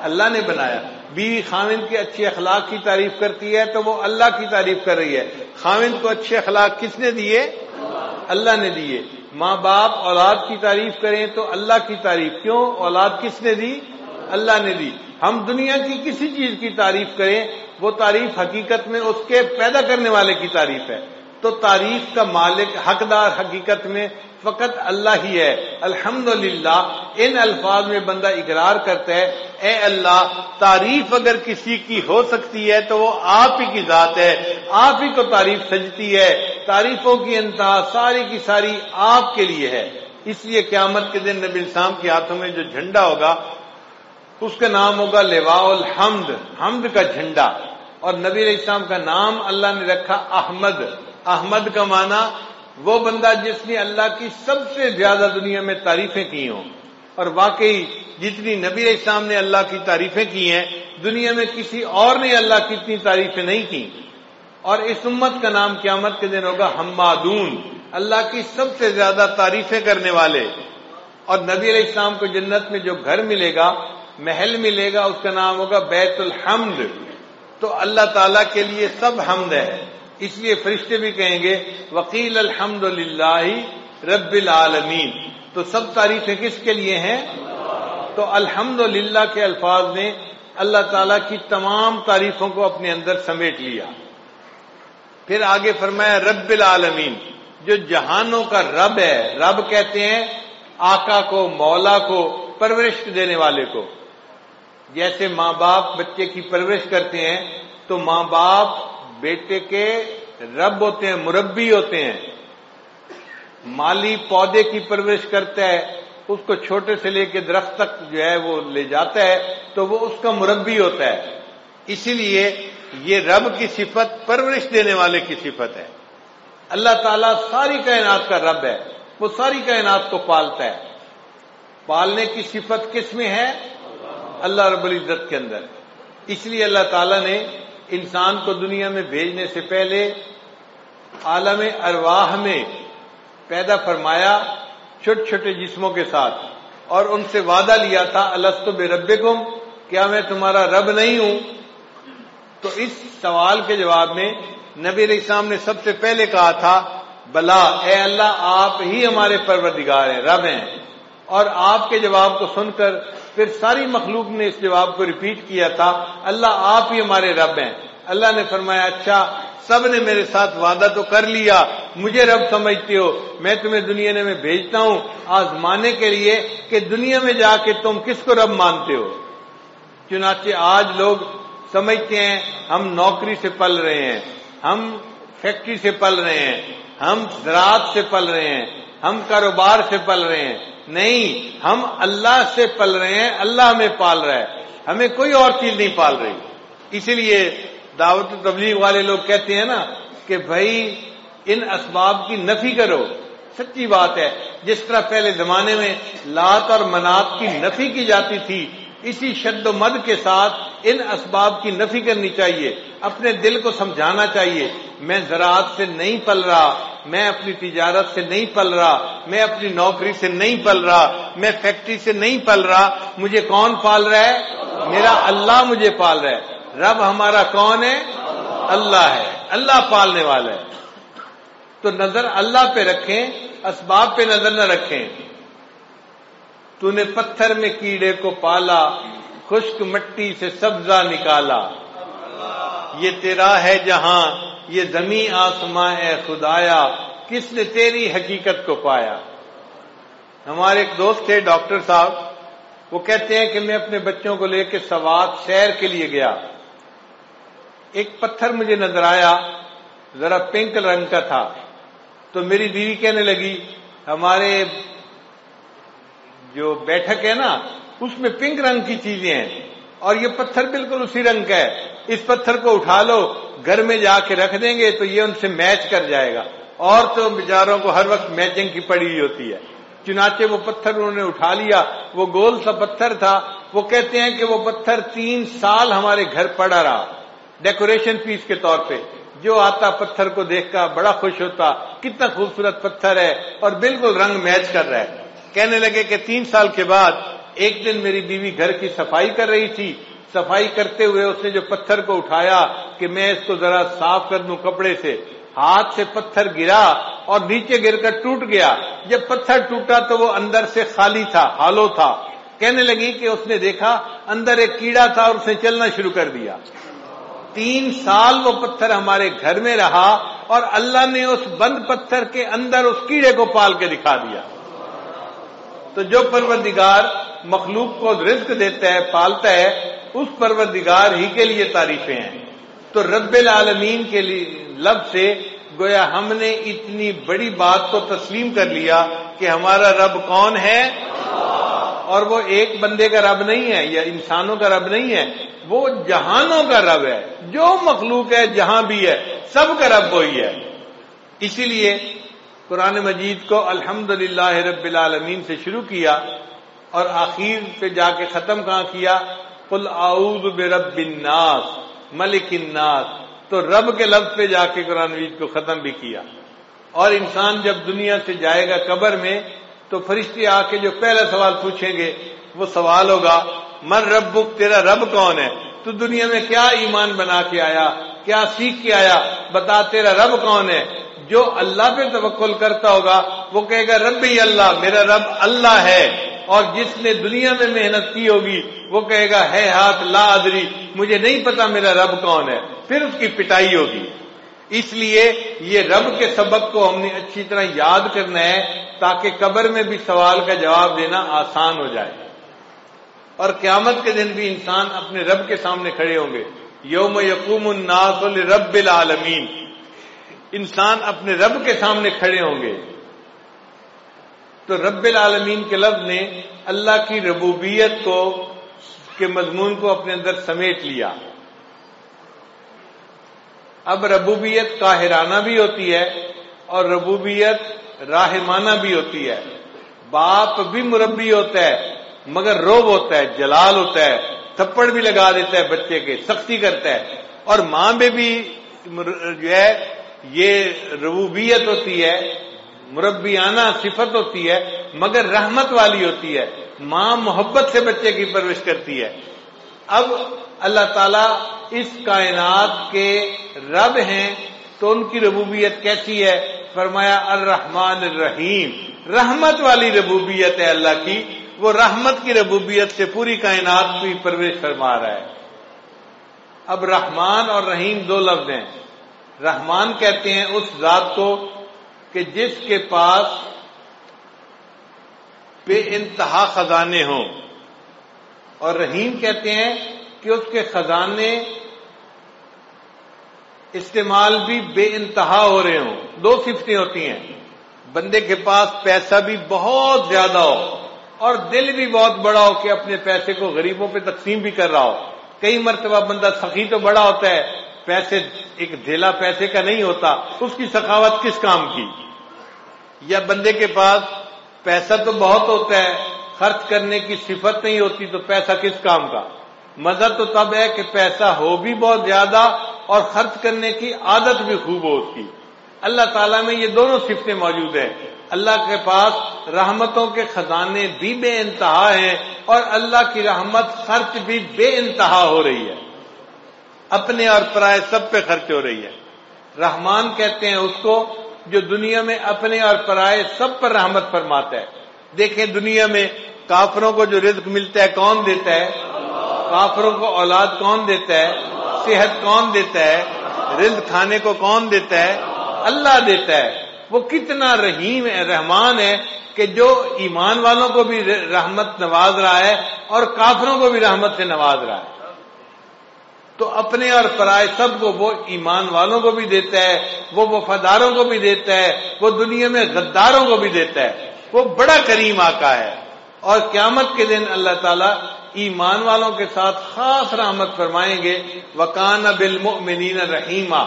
اللہ نے بنایا۔ بیوی خاوند کے اچھے اخلاق کی تعریف کرتی ہے تو وہ اللہ کی تعریف کر رہی ہے۔ خاوند کو اچھے اخلاق کس نے دیے؟ اللہ نے دیے۔ ماں باپ اولاد کی تعریف کریں تو اللہ کی تعریف، کیوں؟ اولاد کس نے دی؟ اللہ نے دی۔ ہم دنیا کی کسی چیز کی تعریف کریں، وہ تعریف حقیقت میں اس کے پیدا کرنے والے کی تعریف ہے۔ تو تعریف کا مالک، حقدار حقیقت میں فقط اللہ ہی ہے۔ الحمدللہ ان الفاظ میں بندہ اقرار کرتا ہے، اے اللہ تعریف اگر کسی کی ہو سکتی ہے تو وہ آپ ہی کی ذات ہے، آپ ہی کو تعریف سجتی ہے۔ تعریفوں کی انتہا ساری کی ساری آپ کے لیے ہے۔ اس لیے قیامت کے دن نبی السلام کے ہاتھوں میں جو جھنڈا ہوگا اس کا نام ہوگا لواء الحمد، حمد کا جھنڈا۔ اور نبی علیہ السلام کا نام اللہ نے رکھا احمد۔ احمد کا معنی وہ بندہ جس نے اللہ کی سب سے زیادہ دنیا میں تعریفیں کی ہوں۔ اور واقعی جتنی نبی علیہ السلام نے اللہ کی تعریفیں کی ہیں، دنیا میں کسی اور نے اللہ کی اتنی تعریفیں نہیں کی۔ اور اس امت کا نام قیامت کے دن ہوگا حمادون، اللہ کی سب سے زیادہ تعریفیں کرنے والے۔ اور نبی علیہ السلام کو جنت میں جو گھر ملے گا، محل ملے گا، اس کا نام ہوگا بیت الحمد۔ تو اللہ تعالیٰ کے لیے سب حمد ہے۔ اس لیے فرشتے بھی کہیں گے وقیل الحمد للہ رب العالمین۔ تو سب تعریفیں کس کے لیے ہیں؟ تو الحمدللہ کے الفاظ نے اللہ تعالیٰ کی تمام تعریفوں کو اپنے اندر سمیٹ لیا۔ پھر آگے فرمایا رب العالمین، جو جہانوں کا رب ہے۔ رب کہتے ہیں آقا کو، مولا کو، پرورش دینے والے کو۔ جیسے ماں باپ بچے کی پرورش کرتے ہیں تو ماں باپ بیٹے کے رب ہوتے ہیں، مربی ہوتے ہیں. مالی پودے کی پرورش کرتا ہے، اس کو چھوٹے سے لے کے درخت تک جو ہے وہ لے جاتا ہے تو وہ اس کا مربی ہوتا ہے. اسی لیے یہ رب کی صفت پرورش دینے والے کی صفت ہے. اللہ تعالیٰ ساری کائنات کا رب ہے، وہ ساری کائنات کو پالتا ہے. پالنے کی صفت کس میں ہے؟ اللہ رب العزت کے اندر. اس لیے اللہ تعالیٰ نے انسان کو دنیا میں بھیجنے سے پہلے عالم ارواح میں پیدا فرمایا چھوٹے چھوٹے جسموں کے ساتھ، اور ان سے وعدہ لیا تھا الستو بربکم، کیا میں تمہارا رب نہیں ہوں؟ تو اس سوال کے جواب میں نبی علیہ السلام نے سب سے پہلے کہا تھا بلا، اے اللہ آپ ہی ہمارے پروردگار ہیں، رب ہیں. اور آپ کے جواب کو سن کر پھر ساری مخلوق نے اس جواب کو ریپیٹ کیا تھا اللہ آپ ہی ہمارے رب ہیں. اللہ نے فرمایا اچھا سب نے میرے ساتھ وعدہ تو کر لیا، مجھے رب سمجھتے ہو، میں تمہیں دنیا میں بھیجتا ہوں آزمانے کے لیے کہ دنیا میں جا کے تم کس کو رب مانتے ہو. چنانچہ آج لوگ سمجھتے ہیں ہم نوکری سے پل رہے ہیں، ہم فیکٹری سے پل رہے ہیں، ہم زراعت سے پل رہے ہیں، ہم کاروبار سے پل رہے ہیں. نہیں، ہم اللہ سے پل رہے ہیں، اللہ ہمیں پال رہا ہے، ہمیں کوئی اور چیز نہیں پال رہی. اسی لیے دعوت و تبلیغ والے لوگ کہتے ہیں نا کہ بھائی ان اسباب کی نفی کرو. سچی بات ہے، جس طرح پہلے زمانے میں لات اور منات کی نفی کی جاتی تھی، اسی شد و مد کے ساتھ ان اسباب کی نفی کرنی چاہیے. اپنے دل کو سمجھانا چاہیے میں زراعت سے نہیں پل رہا، میں اپنی تجارت سے نہیں پل رہا، میں اپنی نوکری سے نہیں پل رہا، میں فیکٹری سے نہیں پل رہا. مجھے کون پال رہا ہے؟ میرا اللہ مجھے پال رہا ہے. رب ہمارا کون ہے؟ اللہ ہے، اللہ پالنے والا ہے. تو نظر اللہ پہ رکھیں، اسباب پہ نظر نہ رکھیں. تو نے پتھر میں کیڑے کو پالا، خشک مٹی سے سبزہ نکالا. یہ تیرا ہے جہاں، یہ زمین آسماں اے خدایا، کس نے تیری حقیقت کو پایا. ہمارے ایک دوست تھے ڈاکٹر صاحب، وہ کہتے ہیں کہ میں اپنے بچوں کو لے کے سوات سیر کے لیے گیا. ایک پتھر مجھے نظر آیا، ذرا پنک رنگ کا تھا. تو میری بیوی کہنے لگی ہمارے جو بیٹھک ہے نا اس میں پنک رنگ کی چیزیں ہیں اور یہ پتھر بالکل اسی رنگ کا ہے، اس پتھر کو اٹھا لو گھر میں جا کے رکھ دیں گے تو یہ ان سے میچ کر جائے گا. اور تو بیچاروں کو ہر وقت میچنگ کی پڑی ہوئی ہوتی ہے. چنانچہ وہ پتھر انہوں نے اٹھا لیا، وہ گول سا پتھر تھا. وہ کہتے ہیں کہ وہ پتھر 3 سال ہمارے گھر پڑا رہا ڈیکوریشن پیس کے طور پہ. جو آتا پتھر کو دیکھ کر بڑا خوش ہوتا، کتنا خوبصورت پتھر ہے اور بالکل رنگ میچ کر رہا ہے. کہنے لگے کہ 3 سال کے بعد ایک دن میری بیوی گھر کی صفائی کر رہی تھی. صفائی کرتے ہوئے اس نے جو پتھر کو اٹھایا کہ میں اس کو ذرا صاف کر دوں کپڑے سے، ہاتھ سے پتھر گرا اور نیچے گر کر ٹوٹ گیا. جب پتھر ٹوٹا تو وہ اندر سے خالی تھا، ہالو تھا. کہنے لگی کہ اس نے دیکھا اندر ایک کیڑا تھا اور اس نے چلنا شروع کر دیا. 3 سال وہ پتھر ہمارے گھر میں رہا اور اللہ نے اس بند پتھر کے اندر اس کیڑے کو پال کے دکھا دیا. تو جو پروردگار مخلوق کو رزق دیتا ہے، پالتا ہے، اس پروردگار ہی کے لیے تعریفیں ہیں. تو رب العالمین کے لفظ سے گویا ہم نے اتنی بڑی بات کو تسلیم کر لیا کہ ہمارا رب کون ہے، اور وہ ایک بندے کا رب نہیں ہے یا انسانوں کا رب نہیں ہے، وہ جہانوں کا رب ہے. جو مخلوق ہے جہاں بھی ہے سب کا رب وہی ہے. اسی لیے قرآن مجید کو الحمدللہ رب العالمین سے شروع کیا اور آخر پہ جا کے ختم کہاں کیا؟ قل اعوذ برب الناس ملک الناس. تو رب کے لفظ پہ جا کے قرآن مجید کو ختم بھی کیا. اور انسان جب دنیا سے جائے گا قبر میں تو فرشتے آ کے جو پہلا سوال پوچھیں گے وہ سوال ہوگا من ربک، تیرا رب کون ہے؟ تو دنیا میں کیا ایمان بنا کے آیا، کیا سیکھ کے آیا، بتا تیرا رب کون ہے. جو اللہ پہ توکل کرتا ہوگا وہ کہے گا ربی اللہ، میرا رب اللہ ہے. اور جس نے دنیا میں محنت کی ہوگی وہ کہے گا ہے ہاتھ لا ادری، مجھے نہیں پتا میرا رب کون ہے. پھر اس کی پٹائی ہوگی. اس لیے یہ رب کے سبق کو ہم نے اچھی طرح یاد کرنا ہے تاکہ قبر میں بھی سوال کا جواب دینا آسان ہو جائے. اور قیامت کے دن بھی انسان اپنے رب کے سامنے کھڑے ہوں گے. یوم یقوم الناس لرب العالمین، انسان اپنے رب کے سامنے کھڑے ہوں گے. تو رب العالمین کے لفظ نے اللہ کی ربوبیت کو کے مضمون کو اپنے اندر سمیٹ لیا. اب ربوبیت قاہرانہ بھی ہوتی ہے اور ربوبیت راحمانہ بھی ہوتی ہے. باپ بھی مربی ہوتا ہے مگر روب ہوتا ہے، جلال ہوتا ہے، تھپڑ بھی لگا دیتا ہے بچے کے، سختی کرتا ہے. اور ماں میں بھی جو ہے یہ ربوبیت ہوتی ہے، مربیانہ صفت ہوتی ہے مگر رحمت والی ہوتی ہے. ماں محبت سے بچے کی پرورش کرتی ہے. اب اللہ تعالیٰ اس کائنات کے رب ہیں تو ان کی ربوبیت کیسی ہے؟ فرمایا الرحمن الرحیم، رحمت والی ربوبیت ہے اللہ کی. وہ رحمت کی ربوبیت سے پوری کائنات کی پرورش فرما رہا ہے. اب رحمان اور رحیم دو لفظ ہیں. رحمان کہتے ہیں اس ذات کو کہ جس کے پاس بے انتہا خزانے ہوں، اور رحیم کہتے ہیں کہ اس کے خزانے استعمال بھی بے انتہا ہو رہے ہوں. دو صفتیں ہوتی ہیں، بندے کے پاس پیسہ بھی بہت زیادہ ہو اور دل بھی بہت بڑا ہو کہ اپنے پیسے کو غریبوں پہ تقسیم بھی کر رہا ہو. کئی مرتبہ بندہ سخی تو بڑا ہوتا ہے، پیسے ایک دھیلا پیسے کا نہیں ہوتا، اس کی سخاوت کس کام کی؟ یا بندے کے پاس پیسہ تو بہت ہوتا ہے، خرچ کرنے کی صفت نہیں ہوتی تو پیسہ کس کام کا؟ مزہ تو تب ہے کہ پیسہ ہو بھی بہت زیادہ اور خرچ کرنے کی عادت بھی خوب ہو اس کی. اللہ تعالیٰ میں یہ دونوں صفتیں موجود ہیں. اللہ کے پاس رحمتوں کے خزانے بھی بے انتہا ہیں اور اللہ کی رحمت خرچ بھی بے انتہا ہو رہی ہے، اپنے اور پرائے سب پہ خرچ ہو رہی ہے. رحمان کہتے ہیں اس کو جو دنیا میں اپنے اور پرائے سب پر رحمت فرماتا ہے. دیکھیں دنیا میں کافروں کو جو رزق ملتا ہے کون دیتا ہے؟ کافروں کو اولاد کون دیتا ہے؟ صحت کون دیتا ہے؟ رزق کھانے کو کون دیتا ہے؟ اللہ دیتا ہے. وہ کتنا رحیم ہے، رحمان ہے کہ جو ایمان والوں کو بھی رحمت نواز رہا ہے اور کافروں کو بھی رحمت سے نواز رہا ہے. تو اپنے اور پرائے سب کو وہ ایمان والوں کو بھی دیتا ہے، وہ وفاداروں کو بھی دیتا ہے، وہ دنیا میں غداروں کو بھی دیتا ہے. وہ بڑا کریم آقا ہے. اور قیامت کے دن اللہ تعالیٰ ایمان والوں کے ساتھ خاص رحمت فرمائیں گے. وَكَانَ بِالْمُؤْمِنِينَ رَحِيمًا.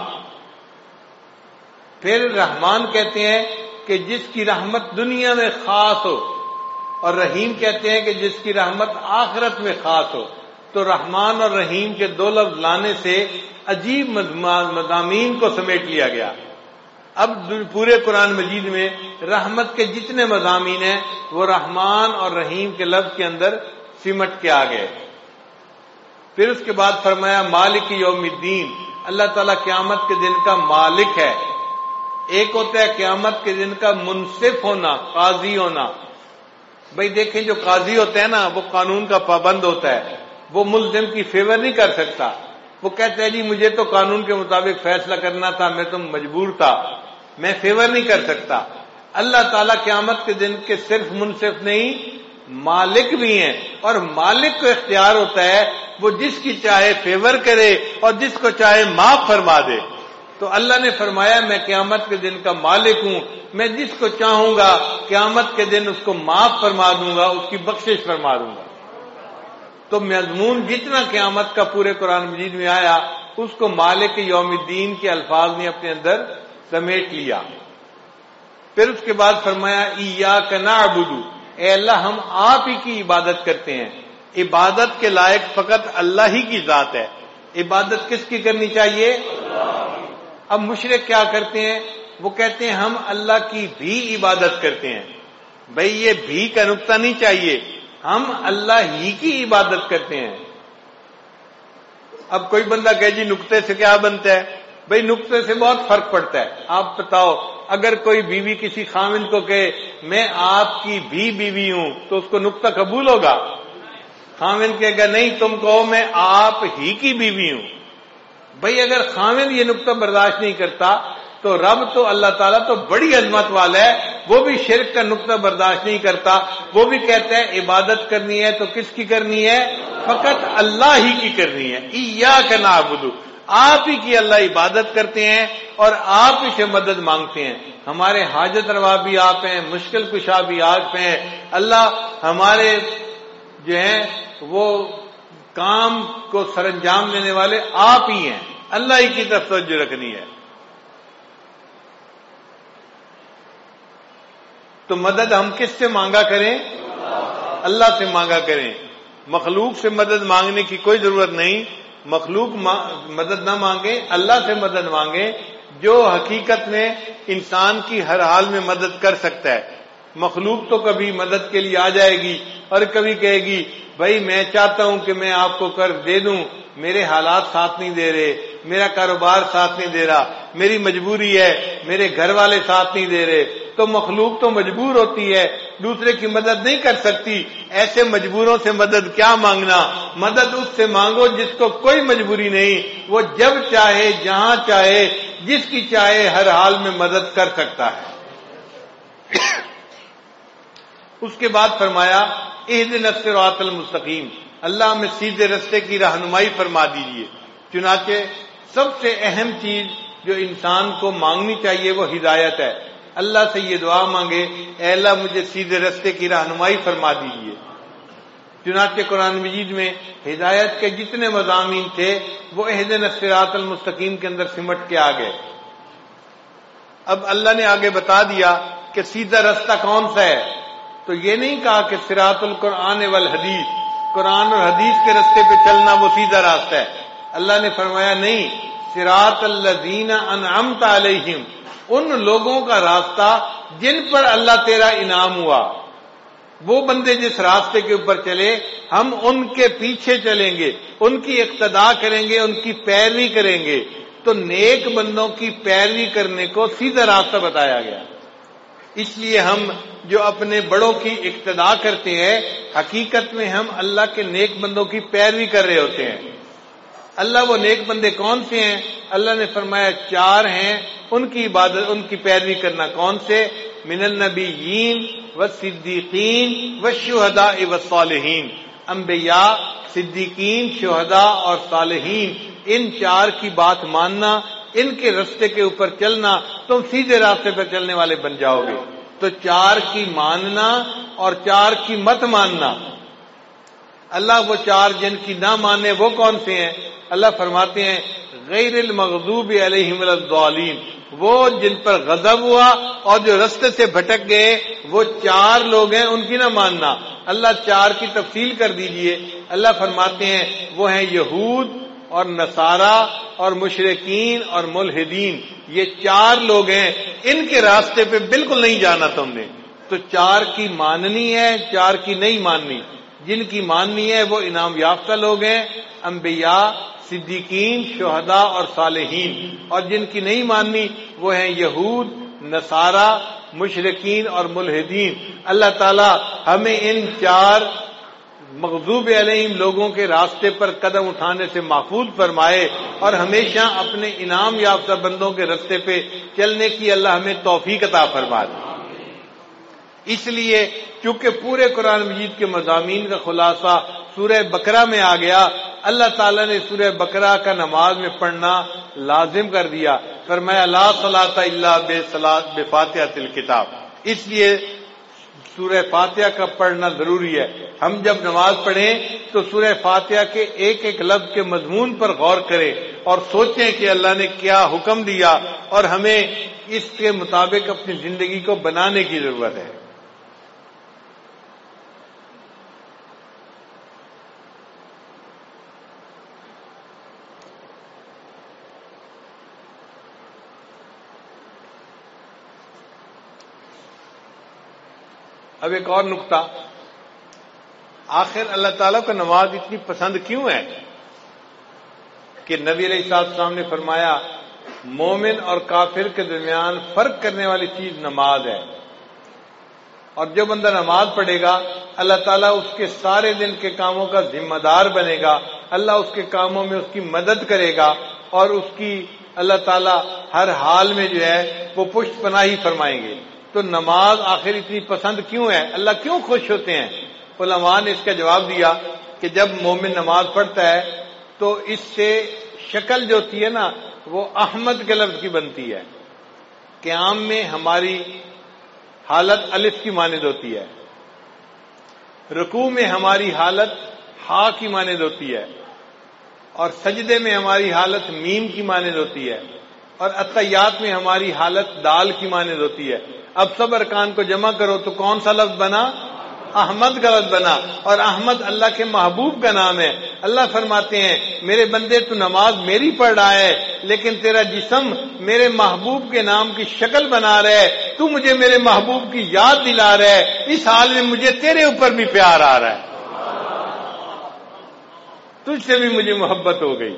پھر رحمان کہتے ہیں کہ جس کی رحمت دنیا میں خاص ہو، اور رحیم کہتے ہیں کہ جس کی رحمت آخرت میں خاص ہو. تو رحمان اور رحیم کے دو لفظ لانے سے عجیب مضامین کو سمیٹ لیا گیا. اب پورے قرآن مجید میں رحمت کے جتنے مضامین ہیں وہ رحمان اور رحیم کے لفظ کے اندر سمٹ کے آ گئے. پھر اس کے بعد فرمایا مالک یوم الدین، اللہ تعالیٰ قیامت کے دن کا مالک ہے. ایک ہوتا ہے قیامت کے دن کا منصف ہونا، قاضی ہونا. بھئی دیکھیں جو قاضی ہوتا ہے نا وہ قانون کا پابند ہوتا ہے، وہ ملزم کی فیور نہیں کر سکتا. وہ کہتا ہے جی مجھے تو قانون کے مطابق فیصلہ کرنا تھا، میں تو مجبور تھا، میں فیور نہیں کر سکتا. اللہ تعالیٰ قیامت کے دن کے صرف منصف نہیں مالک بھی ہیں، اور مالک کو اختیار ہوتا ہے وہ جس کی چاہے فیور کرے اور جس کو چاہے معاف فرما دے. تو اللہ نے فرمایا میں قیامت کے دن کا مالک ہوں، میں جس کو چاہوں گا قیامت کے دن اس کو معاف فرما دوں گا، اس کی بخشش فرما دوں گا. تو مضمون جتنا قیامت کا پورے قرآن مجید میں آیا اس کو مالک یوم الدین کے الفاظ نے اپنے اندر سمیٹ لیا. پھر اس کے بعد فرمایا ایاک نعبد، اے اللہ ہم آپ ہی کی عبادت کرتے ہیں. عبادت کے لائق فقط اللہ ہی کی ذات ہے. عبادت کس کی کرنی چاہیے؟ اب مشرک کیا کرتے ہیں؟ وہ کہتے ہیں ہم اللہ کی بھی عبادت کرتے ہیں. بھئی یہ بھی کا نقطہ نہیں چاہیے، ہم اللہ ہی کی عبادت کرتے ہیں. اب کوئی بندہ کہے جی نقطے سے کیا بنتا ہے؟ بھئی نقطے سے بہت فرق پڑتا ہے. آپ بتاؤ اگر کوئی بیوی کسی خاوند کو کہے میں آپ کی بھی بیوی ہوں تو اس کو نقطہ قبول ہوگا؟ خاوند کہے گا نہیں تم کہو میں آپ ہی کی بیوی ہوں. بھئی اگر خاوند یہ نقطہ برداشت نہیں کرتا تو رب تو اللہ تعالیٰ تو بڑی عظمت والا ہے، وہ بھی شرک کا نقطہ برداشت نہیں کرتا، وہ بھی کہتا ہے عبادت کرنی ہے تو کس کی کرنی ہے؟ فقط اللہ ہی کی کرنی ہے۔ ایاک نعبد، آپ ہی کی اللہ عبادت کرتے ہیں اور آپ ہی سے مدد مانگتے ہیں۔ ہمارے حاجت روا بھی آپ ہیں، مشکل کشا بھی آپ ہیں، اللہ ہمارے جو ہیں وہ کام کو سر انجام دینے والے آپ ہی ہیں، اللہ ہی کی طرف توجہ رکھنی ہے۔ تو مدد ہم کس سے مانگا کریں؟ اللہ سے مانگا کریں، مخلوق سے مدد مانگنے کی کوئی ضرورت نہیں۔ مخلوق مدد نہ مانگے، اللہ سے مدد مانگے، جو حقیقت میں انسان کی ہر حال میں مدد کر سکتا ہے۔ مخلوق تو کبھی مدد کے لیے آ جائے گی اور کبھی کہے گی بھائی میں چاہتا ہوں کہ میں آپ کو قرض دے دوں، میرے حالات ساتھ نہیں دے رہے، میرا کاروبار ساتھ نہیں دے رہا، میری مجبوری ہے، میرے گھر والے ساتھ نہیں دے رہے۔ تو مخلوق تو مجبور ہوتی ہے، دوسرے کی مدد نہیں کر سکتی۔ ایسے مجبوروں سے مدد کیا مانگنا؟ مدد اس سے مانگو جس کو کوئی مجبوری نہیں، وہ جب چاہے، جہاں چاہے، جس کی چاہے ہر حال میں مدد کر سکتا ہے۔ اس کے بعد فرمایا اہدنا الصراط المستقیم، اللہ ہمیں سیدھے رستے کی رہنمائی فرما دیجیے۔ چنانچہ سب سے اہم چیز جو انسان کو مانگنی چاہیے وہ ہدایت ہے۔ اللہ سے یہ دعا مانگے اے اللہ مجھے سیدھے رستے کی رہنمائی فرما دیجیے۔ چنانچہ قرآن مجید میں ہدایت کے جتنے مضامین تھے وہ اہدنا الصراط المستقیم کے اندر سمٹ کے آ گئے۔ اب اللہ نے آگے بتا دیا کہ سیدھا رستہ کون سا ہے، تو یہ نہیں کہا کہ صراط القرآن والحدیث، قرآن اور حدیث کے رستے پہ چلنا وہ سیدھا راستہ ہے۔ اللہ نے فرمایا نہیں، صراط الذین انعمت علیہم، ان لوگوں کا راستہ جن پر اللہ تیرا انعام ہوا، وہ بندے جس راستے کے اوپر چلے ہم ان کے پیچھے چلیں گے، ان کی اقتداء کریں گے، ان کی پیروی کریں گے۔ تو نیک بندوں کی پیروی کرنے کو سیدھا راستہ بتایا گیا۔ اس لیے ہم جو اپنے بڑوں کی اقتداء کرتے ہیں حقیقت میں ہم اللہ کے نیک بندوں کی پیروی کر رہے ہوتے ہیں۔ اللہ وہ نیک بندے کون سے ہیں؟ اللہ نے فرمایا 4 ہیں، ان کی عبادت، ان کی پیروی کرنا۔ کون سے؟ من النبیین والصدیقین والشہداء والصالحین، انبیاء، صدیقین، شہداء اور صالحین، ان 4 کی بات ماننا، ان کے راستے کے اوپر چلنا، تم سیدھے راستے پر چلنے والے بن جاؤ گے۔ تو 4 کی ماننا اور 4 کی مت ماننا۔ اللہ وہ 4 جن کی نہ مانے وہ کون سے ہیں؟ اللہ فرماتے ہیں غیر المغضوب علیہم ولا الضالین، وہ جن پر غضب ہوا اور جو رستے سے بھٹک گئے وہ 4 لوگ ہیں، ان کی نہ ماننا۔ اللہ 4 کی تفصیل کر دیجئے۔ اللہ فرماتے ہیں وہ ہیں یہود اور نصارہ اور مشرکین اور ملحدین، یہ 4 لوگ ہیں، ان کے راستے پہ بالکل نہیں جانا تم نے۔ تو 4 کی ماننی ہے، 4 کی نہیں ماننی۔ جن کی ماننی ہے وہ انعام یافتہ لوگ ہیں، انبیاء، صدیقین، شہداء اور صالحین، اور جن کی نہیں ماننی وہ ہیں یہود، نصارہ، مشرکین اور ملحدین۔ اللہ تعالی ہمیں ان 4 مغضوب علیہم لوگوں کے راستے پر قدم اٹھانے سے محفوظ فرمائے اور ہمیشہ اپنے انعام یافتہ بندوں کے راستے پہ چلنے کی اللہ ہمیں توفیق عطا فرما دے۔ اس لیے چونکہ پورے قرآن مجید کے مضامین کا خلاصہ سورہ بقرہ میں آ گیا، اللہ تعالیٰ نے سورہ بقرہ کا نماز میں پڑھنا لازم کر دیا، فرمایا لا صلاۃ الا بفاتحۃ الکتاب۔ اس لیے سورہ فاتحہ کا پڑھنا ضروری ہے۔ ہم جب نماز پڑھیں تو سورہ فاتحہ کے ایک ایک لفظ کے مضمون پر غور کریں اور سوچیں کہ اللہ نے کیا حکم دیا اور ہمیں اس کے مطابق اپنی زندگی کو بنانے کی ضرورت ہے۔ اب ایک اور نقطہ، آخر اللہ تعالیٰ کو نماز اتنی پسند کیوں ہے کہ نبی علیہ السلام نے فرمایا مومن اور کافر کے درمیان فرق کرنے والی چیز نماز ہے، اور جو بندہ نماز پڑھے گا اللہ تعالیٰ اس کے سارے دن کے کاموں کا ذمہ دار بنے گا، اللہ اس کے کاموں میں اس کی مدد کرے گا اور اس کی اللہ تعالیٰ ہر حال میں جو ہے وہ پشت پناہی فرمائیں گے. تو نماز آخر اتنی پسند کیوں ہے؟ اللہ کیوں خوش ہوتے ہیں؟ علماء نے اس کا جواب دیا کہ جب مومن نماز پڑھتا ہے تو اس سے شکل جو ہوتی ہے نا وہ احمد کے لفظ کی بنتی ہے. قیام میں ہماری حالت الف کی مانند ہوتی ہے، رکوع میں ہماری حالت ہا کی مانند ہوتی ہے، اور سجدے میں ہماری حالت میم کی مانند ہوتی ہے، اور اتحیات میں ہماری حالت دال کی مانند ہوتی ہے. اب سب ارکان کو جمع کرو تو کون سا لفظ بنا؟ احمد کا لفظ بنا. اور احمد اللہ کے محبوب کا نام ہے. اللہ فرماتے ہیں میرے بندے تو نماز میری پڑھ رہا ہے لیکن تیرا جسم میرے محبوب کے نام کی شکل بنا رہا ہے، تو مجھے میرے محبوب کی یاد دلا رہا ہے، اس حال میں مجھے تیرے اوپر بھی پیار آ رہا ہے، تجھ سے بھی مجھے محبت ہو گئی.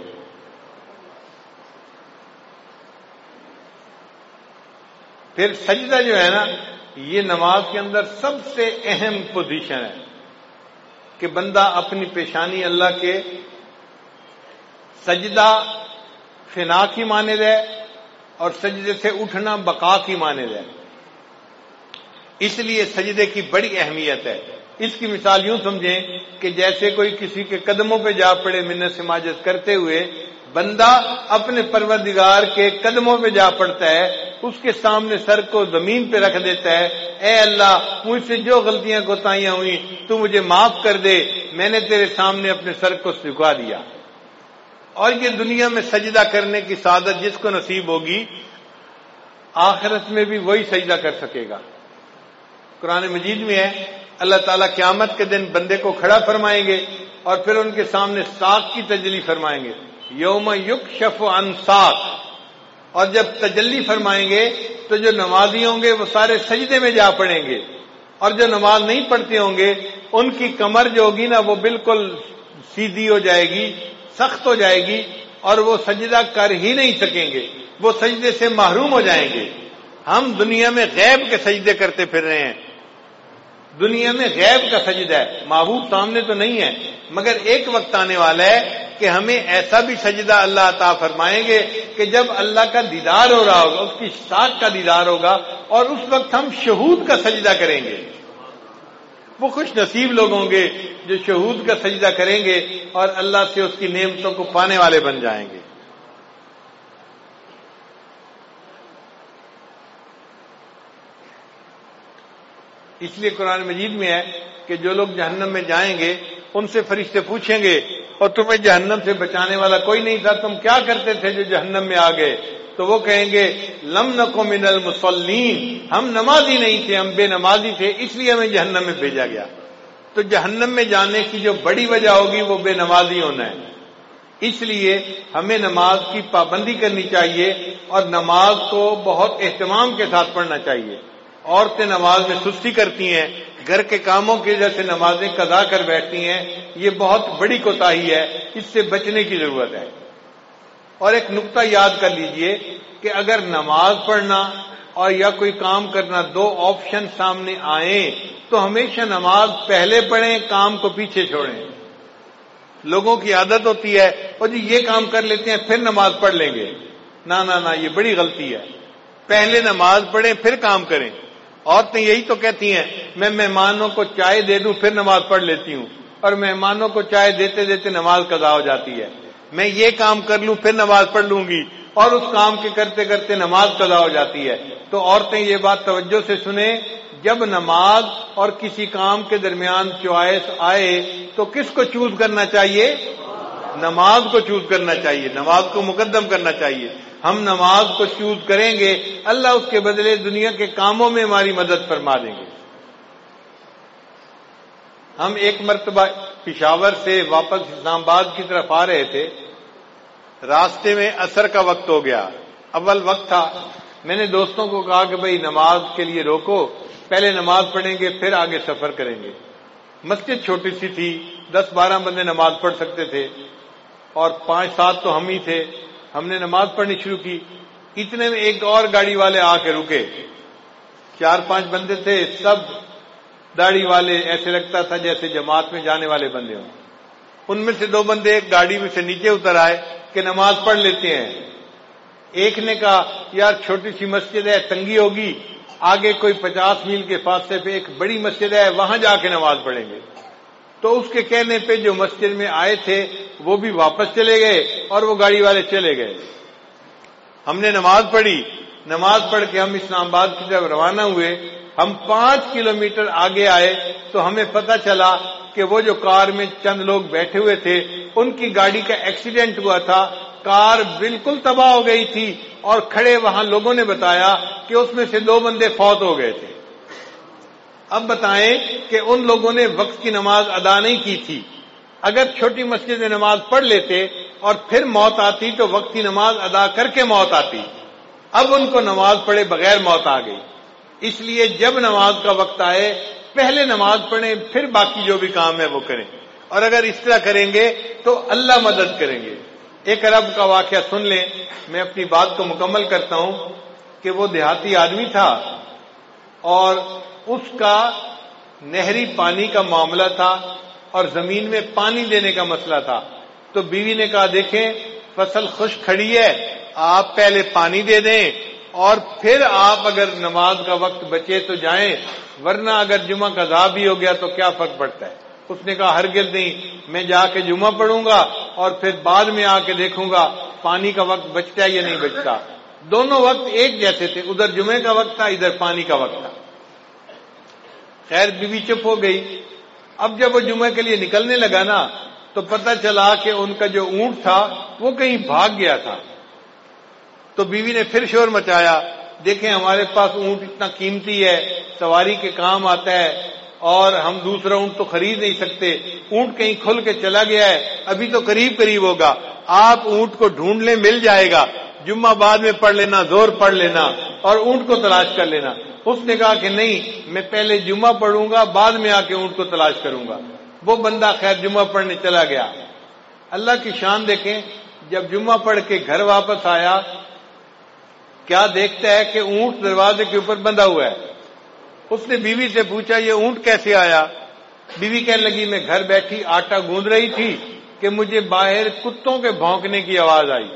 پھر سجدہ جو ہے نا یہ نماز کے اندر سب سے اہم پوزیشن ہے کہ بندہ اپنی پیشانی اللہ کے سجدہ فنا کی مانند ہے اور سجدے سے اٹھنا بقا کی مانند ہے. اس لیے سجدے کی بڑی اہمیت ہے. اس کی مثال یوں سمجھیں کہ جیسے کوئی کسی کے قدموں پہ جا پڑے منت سماجت کرتے ہوئے، بندہ اپنے پروردگار کے قدموں پہ جا پڑتا ہے، اس کے سامنے سر کو زمین پہ رکھ دیتا ہے، اے اللہ مجھ سے جو غلطیاں کوتاہیاں ہوئی تو مجھے معاف کر دے، میں نے تیرے سامنے اپنے سر کو جھکا دیا. اور یہ دنیا میں سجدہ کرنے کی سعادت جس کو نصیب ہوگی آخرت میں بھی وہی سجدہ کر سکے گا. قرآن مجید میں ہے اللہ تعالیٰ قیامت کے دن بندے کو کھڑا فرمائیں گے اور پھر ان کے سامنے ساق کی تجلی فرمائیں گے، یوم یکشف عن ساق. اور جب تجلی فرمائیں گے تو جو نمازی ہوں گے وہ سارے سجدے میں جا پڑیں گے، اور جو نماز نہیں پڑھتے ہوں گے ان کی کمر جو ہوگی نا وہ بالکل سیدھی ہو جائے گی، سخت ہو جائے گی، اور وہ سجدہ کر ہی نہیں سکیں گے، وہ سجدے سے محروم ہو جائیں گے. ہم دنیا میں غیب کے سجدے کرتے پھر رہے ہیں، دنیا میں غیب کا سجدہ ہے، محبوب سامنے تو نہیں ہے، مگر ایک وقت آنے والا ہے کہ ہمیں ایسا بھی سجدہ اللہ عطا فرمائیں گے کہ جب اللہ کا دیدار ہو رہا ہوگا، اس کی ساق کا دیدار ہوگا، اور اس وقت ہم شہود کا سجدہ کریں گے. وہ خوش نصیب لوگ ہوں گے جو شہود کا سجدہ کریں گے اور اللہ سے اس کی نعمتوں کو پانے والے بن جائیں گے. اس لیے قرآن مجید میں ہے کہ جو لوگ جہنم میں جائیں گے ان سے فرشتے پوچھیں گے اور تمہیں جہنم سے بچانے والا کوئی نہیں تھا، تم کیا کرتے تھے جو جہنم میں آ گئے؟ تو وہ کہیں گے لم نکو من المصلین، ہم نمازی نہیں تھے، ہم بے نمازی تھے، اس لیے ہمیں جہنم میں بھیجا گیا. تو جہنم میں جانے کی جو بڑی وجہ ہوگی وہ بے نمازی ہونا ہے. اس لیے ہمیں نماز کی پابندی کرنی چاہیے اور نماز کو بہت اہتمام کے ساتھ پڑھنا چاہیے. عورتیں نماز میں سستی کرتی ہیں، گھر کے کاموں کی وجہ سے نمازیں قضا کر بیٹھتی ہیں، یہ بہت بڑی کوتاہی ہے، اس سے بچنے کی ضرورت ہے. اور ایک نقطہ یاد کر لیجئے کہ اگر نماز پڑھنا اور یا کوئی کام کرنا دو آپشن سامنے آئیں تو ہمیشہ نماز پہلے پڑھیں، کام کو پیچھے چھوڑیں. لوگوں کی عادت ہوتی ہے اور جی یہ کام کر لیتے ہیں پھر نماز پڑھ لیں گے. نہ، یہ بڑی غلطی ہے. پہلے نماز پڑھیں پھر کام کریں. عورتیں یہی تو کہتی ہیں میں مہمانوں کو چائے دے دوں پھر نماز پڑھ لیتی ہوں، اور مہمانوں کو چائے دیتے دیتے نماز قضا ہو جاتی ہے. میں یہ کام کر لوں پھر نماز پڑھ لوں گی، اور اس کام کے کرتے کرتے نماز قضا ہو جاتی ہے. تو عورتیں یہ بات توجہ سے سنیں، جب نماز اور کسی کام کے درمیان چوائس آئے تو کس کو چوز کرنا چاہیے؟ نماز کو چوز کرنا چاہیے، نماز کو مقدم کرنا چاہیے. ہم نماز کو چوز کریں گے، اللہ اس کے بدلے دنیا کے کاموں میں ہماری مدد فرما دیں گے. ہم ایک مرتبہ پشاور سے واپس اسلام آباد کی طرف آ رہے تھے، راستے میں عصر کا وقت ہو گیا، اول وقت تھا. میں نے دوستوں کو کہا کہ بھئی نماز کے لیے روکو، پہلے نماز پڑھیں گے پھر آگے سفر کریں گے. مسجد چھوٹی سی تھی، 10-12 بندے نماز پڑھ سکتے تھے، اور 5-7 تو ہم ہی تھے. ہم نے نماز پڑھنی شروع کی، اتنے میں ایک اور گاڑی والے آ کے رکے. 4-5 بندے تھے، سب داڑھی والے، ایسے لگتا تھا جیسے جماعت میں جانے والے بندے ہوں. ان میں سے 2 بندے ایک گاڑی میں سے نیچے اتر آئے کہ نماز پڑھ لیتے ہیں. ایک نے کہا یار چھوٹی سی مسجد ہے، تنگی ہوگی، آگے کوئی 50 میل کے فاصلے پہ ایک بڑی مسجد ہے، وہاں جا کے نماز پڑھیں گے۔ تو اس کے کہنے پہ جو مسجد میں آئے تھے وہ بھی واپس چلے گئے اور وہ گاڑی والے چلے گئے۔ ہم نے نماز پڑھی، نماز پڑھ کے ہم اسلام آباد کی طرف روانہ ہوئے۔ ہم 5 کلومیٹر آگے آئے تو ہمیں پتہ چلا کہ وہ جو کار میں چند لوگ بیٹھے ہوئے تھے ان کی گاڑی کا ایکسیڈنٹ ہوا تھا، کار بالکل تباہ ہو گئی تھی، اور کھڑے وہاں لوگوں نے بتایا کہ اس میں سے 2 بندے فوت ہو گئے تھے۔ اب بتائیں کہ ان لوگوں نے وقت کی نماز ادا نہیں کی تھی، اگر چھوٹی مسجد میں نماز پڑھ لیتے اور پھر موت آتی تو وقت کی نماز ادا کر کے موت آتی۔ اب ان کو نماز پڑھے بغیر موت آ گئی۔ اس لیے جب نماز کا وقت آئے پہلے نماز پڑھیں، پھر باقی جو بھی کام ہے وہ کریں، اور اگر اس طرح کریں گے تو اللہ مدد کریں گے۔ ایک عرب کا واقعہ سن لیں، میں اپنی بات کو مکمل کرتا ہوں کہ وہ دیہاتی آدمی تھا اور اس کا نہری پانی کا معاملہ تھا اور زمین میں پانی دینے کا مسئلہ تھا۔ تو بیوی نے کہا دیکھیں فصل خشک کھڑی ہے، آپ پہلے پانی دے دیں اور پھر آپ اگر نماز کا وقت بچے تو جائیں، ورنہ اگر جمعہ قضا بھی ہو گیا تو کیا فرق پڑتا ہے۔ اس نے کہا ہرگز نہیں، میں جا کے جمعہ پڑھوں گا اور پھر بعد میں آ کے دیکھوں گا پانی کا وقت بچتا ہے یا نہیں بچتا۔ دونوں وقت ایک جیسے تھے، ادھر جمعے کا وقت تھا، ادھر پانی کا وقت تھا۔ خیر بیوی چپ ہو گئی۔ اب جب وہ جمعے کے لیے نکلنے لگا نا تو پتہ چلا کہ ان کا جو اونٹ تھا وہ کہیں بھاگ گیا تھا۔ تو بیوی نے پھر شور مچایا، دیکھیں ہمارے پاس اونٹ اتنا قیمتی ہے، سواری کے کام آتا ہے، اور ہم دوسرا اونٹ تو خرید نہیں سکتے، اونٹ کہیں کھل کے چلا گیا ہے، ابھی تو قریب قریب ہوگا، آپ اونٹ کو ڈھونڈ لیں مل جائے گا، جمعہ بعد میں پڑھ لینا، زور پڑھ لینا اور اونٹ کو تلاش کر لینا۔ اس نے کہا کہ نہیں، میں پہلے جمعہ پڑھوں گا، بعد میں آ کے اونٹ کو تلاش کروں گا۔ وہ بندہ خیر جمعہ پڑھنے چلا گیا۔ اللہ کی شان دیکھیں، جب جمعہ پڑھ کے گھر واپس آیا کیا دیکھتا ہے کہ اونٹ دروازے کے اوپر بندھا ہوا ہے۔ اس نے بیوی سے پوچھا یہ اونٹ کیسے آیا؟ بیوی کہنے لگی میں گھر بیٹھی آٹا گوندھ رہی تھی کہ مجھے باہر کتوں کے بھونکنے کی آواز آئی۔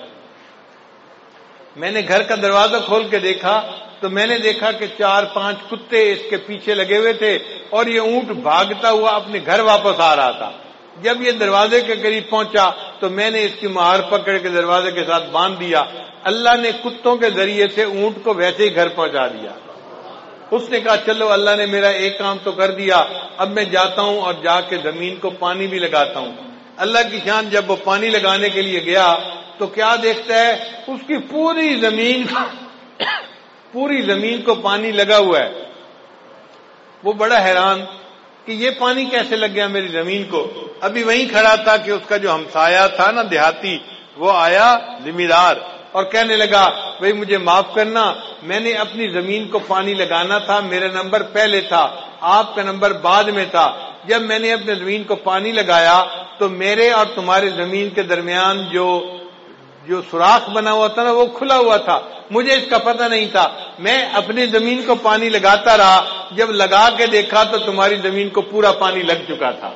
میں نے گھر کا دروازہ کھول کے دیکھا تو میں نے دیکھا کہ 4-5 کتے اس کے پیچھے لگے ہوئے تھے اور یہ اونٹ بھاگتا ہوا اپنے گھر واپس آ رہا تھا۔ جب یہ دروازے کے قریب پہنچا تو میں نے اس کی مہار پکڑ کے دروازے کے ساتھ باندھ دیا۔ اللہ نے کتوں کے ذریعے سے اونٹ کو ویسے ہی گھر پہنچا دیا۔ اس نے کہا چلو اللہ نے میرا ایک کام تو کر دیا، اب میں جاتا ہوں اور جا کے زمین کو پانی بھی لگاتا ہوں۔ اللہ کی شان، جب وہ پانی لگانے کے لیے گیا تو کیا دیکھتا ہے اس کی پوری زمین کو پانی لگا ہوا ہے۔ وہ بڑا حیران کہ یہ پانی کیسے لگ گیا میری زمین کو۔ ابھی وہیں کھڑا تھا کہ اس کا جو ہمسایہ تھا نا دیہاتی، وہ آیا ذمہ اور کہنے لگا بھئی مجھے معاف کرنا، میں نے اپنی زمین کو پانی لگانا تھا، میرا نمبر پہلے تھا، آپ کا نمبر بعد میں تھا۔ جب میں نے اپنے زمین کو پانی لگایا تو میرے اور تمہارے زمین کے درمیان جو سوراخ بنا ہوا تھا نا وہ کھلا ہوا تھا، مجھے اس کا پتہ نہیں تھا، میں اپنی زمین کو پانی لگاتا رہا، جب لگا کے دیکھا تو تمہاری زمین کو پورا پانی لگ چکا تھا۔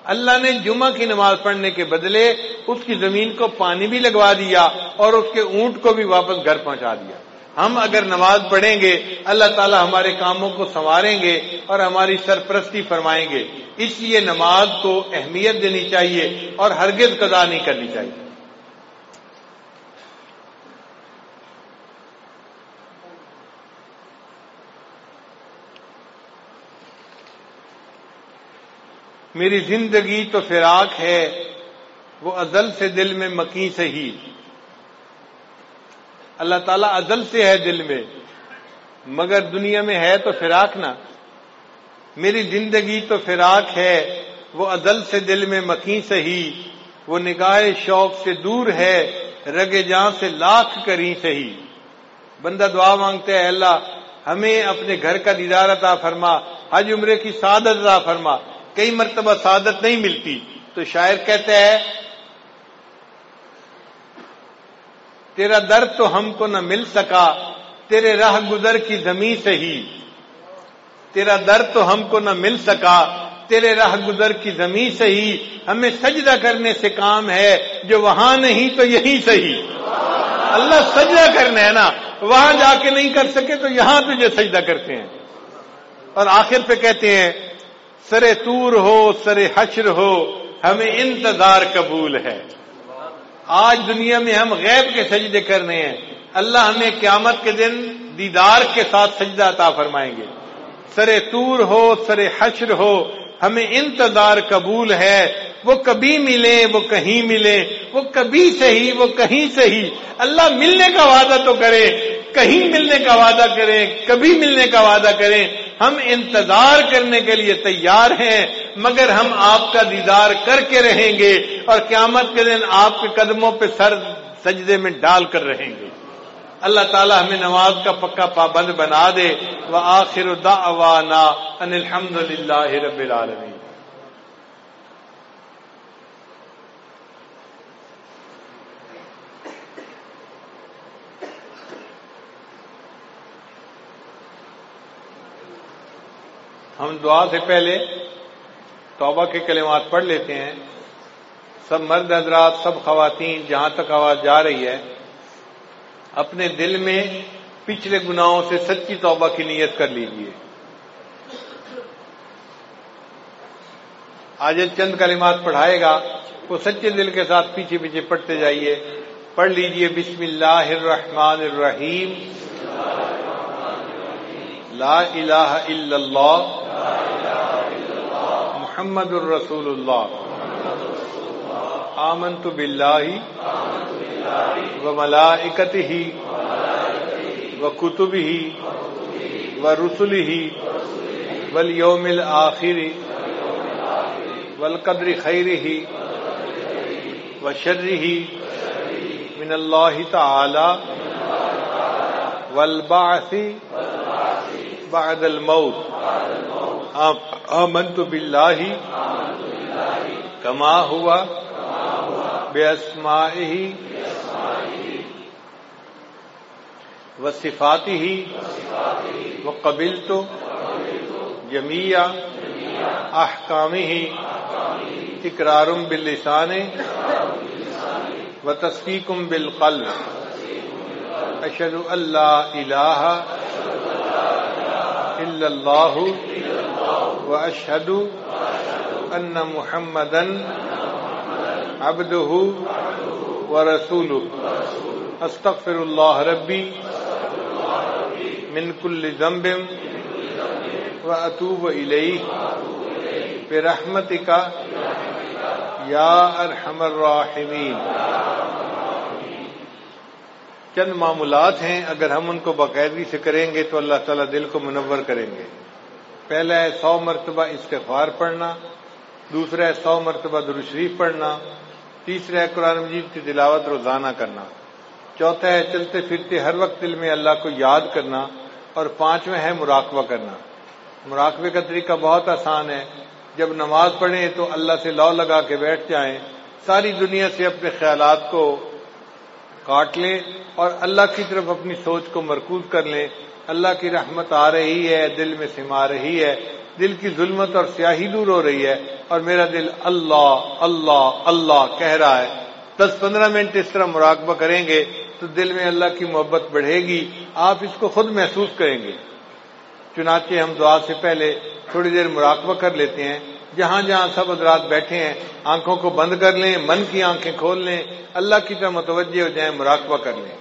اللہ نے جمعہ کی نماز پڑھنے کے بدلے اس کی زمین کو پانی بھی لگوا دیا اور اس کے اونٹ کو بھی واپس گھر پہنچا دیا۔ ہم اگر نماز پڑھیں گے اللہ تعالی ہمارے کاموں کو سنواریں گے اور ہماری سرپرستی فرمائیں گے۔ اس لیے نماز کو اہمیت دینی چاہیے اور ہرگز قضا نہیں کرنی چاہیے۔ میری زندگی تو فراق ہے وہ ازل سے دل میں مکیں سے ہی۔ اللہ تعالیٰ ازل سے ہے دل میں، مگر دنیا میں ہے تو فراق نہ۔ میری زندگی تو فراق ہے وہ ازل سے دل میں مکیں سے ہی، وہ نگاہ شوق سے دور ہے رگ جاں سے لاکھ کریں سے ہی۔ بندہ دعا مانگتے ہے اللہ ہمیں اپنے گھر کا دیدار عطا فرما، حج عمرے کی سعادت عطا فرما۔ کئی مرتبہ سعادت نہیں ملتی تو شاعر کہتا ہے تیرا در تو ہم کو نہ مل سکا تیرے راہ گزر کی زمیں سے ہی۔ تیرا در تو ہم کو نہ مل سکا تیرے راہ گزر کی زمیں سے ہی، ہمیں سجدہ کرنے سے کام ہے جو وہاں نہیں تو یہیں سے ہی۔ اللہ سجدہ کرنا ہے نا، وہاں جا کے نہیں کر سکے تو یہاں تجھے سجدہ کرتے ہیں. اور آخر پہ کہتے ہیں سرے طور ہو سرے حشر ہو ہمیں انتظار قبول ہے. آج دنیا میں ہم غیب کے سجدے کرنے ہیں، اللہ ہمیں قیامت کے دن دیدار کے ساتھ سجدہ عطا فرمائیں گے. سرے طور ہو سرے حشر ہو ہمیں انتظار قبول ہے. وہ کبھی ملے وہ کہیں ملے، وہ کبھی صحیح وہ کہیں صحیح. اللہ ملنے کا وعدہ تو کرے، کہیں ملنے کا وعدہ کریں، کبھی ملنے کا وعدہ کریں. ہم انتظار کرنے کے لیے تیار ہیں، مگر ہم آپ کا دیدار کر کے رہیں گے اور قیامت کے دن آپ کے قدموں پہ سر سجدے میں ڈال کر رہیں گے. اللہ تعالی ہمیں نماز کا پکا پابند بنا دے. وآخر دعوانا ان الحمد للہ رب العالمین. ہم دعا سے پہلے توبہ کے کلمات پڑھ لیتے ہیں. سب مرد حضرات، سب خواتین، جہاں تک آواز جا رہی ہے، اپنے دل میں پچھلے گناہوں سے سچی توبہ کی نیت کر لیجئے. آج چند کلمات پڑھائے گا، وہ سچے دل کے ساتھ پیچھے پیچھے پڑھتے جائیے. پڑھ لیجئے بسم اللہ الرحمن الرحیم. لا الہ الا اللہ محمد الرسول اللہ. آمنت باللہ وملائکتہ وکتبہ ورسلہ والیوم الآخر والقدر خیرہ وشرہ من اللہ تعالی والبعث بعد الموت. آمنت باللہ کما ہوا باسمائہ وصفاتہ وقبلت جمیع احکامہ اقرار باللسان وتصدیق بالقلب. اشہد ان لا الہ الا اللہ واشہد ان محمدا عبدہ ورسولہ. استغفر اللہ ربی من کل ذنب واتوب الیہ برحمتک یا ارحم الراحمین. چند معمولات ہیں، اگر ہم ان کو باقاعدگی سے کریں گے تو اللہ تعالیٰ دل کو منور کریں گے. پہلا ہے 100 مرتبہ استغفار پڑھنا، دوسرا ہے 100 مرتبہ درود شریف پڑھنا، تیسرا ہے قرآن مجید کی تلاوت روزانہ کرنا، چوتھا ہے چلتے پھرتے ہر وقت دل میں اللہ کو یاد کرنا، اور پانچواں ہے مراقبہ کرنا. مراقبے کا طریقہ بہت آسان ہے. جب نماز پڑھیں تو اللہ سے لو لگا کے بیٹھ جائیں، ساری دنیا سے اپنے خیالات کو کاٹ لیں اور اللہ کی طرف اپنی سوچ کو مرکوز کر لیں. اللہ کی رحمت آ رہی ہے، دل میں سما رہی ہے، دل کی ظلمت اور سیاہی دور ہو رہی ہے، اور میرا دل اللہ اللہ اللہ کہہ رہا ہے. 10-15 منٹ اس طرح مراقبہ کریں گے تو دل میں اللہ کی محبت بڑھے گی، آپ اس کو خود محسوس کریں گے. چنانچہ ہم دعا سے پہلے تھوڑی دیر مراقبہ کر لیتے ہیں. جہاں جہاں سب حضرات بیٹھے ہیں آنکھوں کو بند کر لیں، من کی آنکھیں کھول لیں، اللہ کی طرف متوجہ ہو جائیں، مراقبہ کر لیں.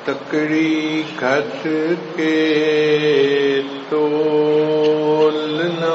تکڑی گھس کے تول نہ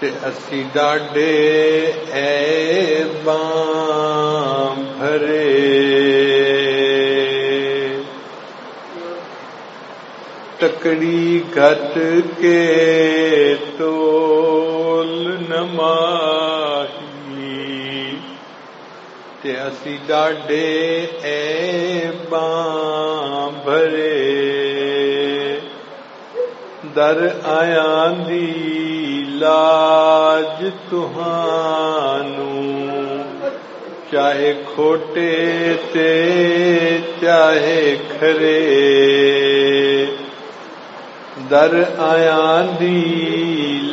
تے اسی ڈاڈے عیباں بھرے تکڑی گھٹ کے تول نماہی تے اسی ڈاڈے عیباں بھرے در آیاں دی لاج تہانوں چاہے کھوٹے تے چاہے کھرے در آیاں دی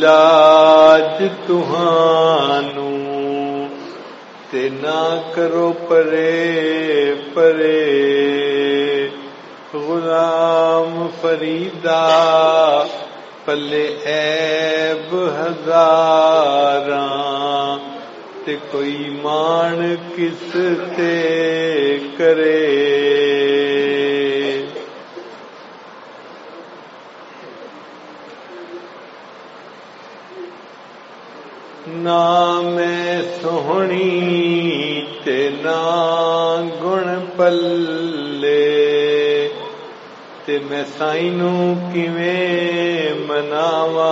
لاج تہانوں تے نہ کرو پرے پرے غلام فریدا پلے عیب ہزاراں تے کوئی مان کس تے کرے نہ میں سوہنی تے نہ گن پلے تے میں سائیں نوں کیویں مناواں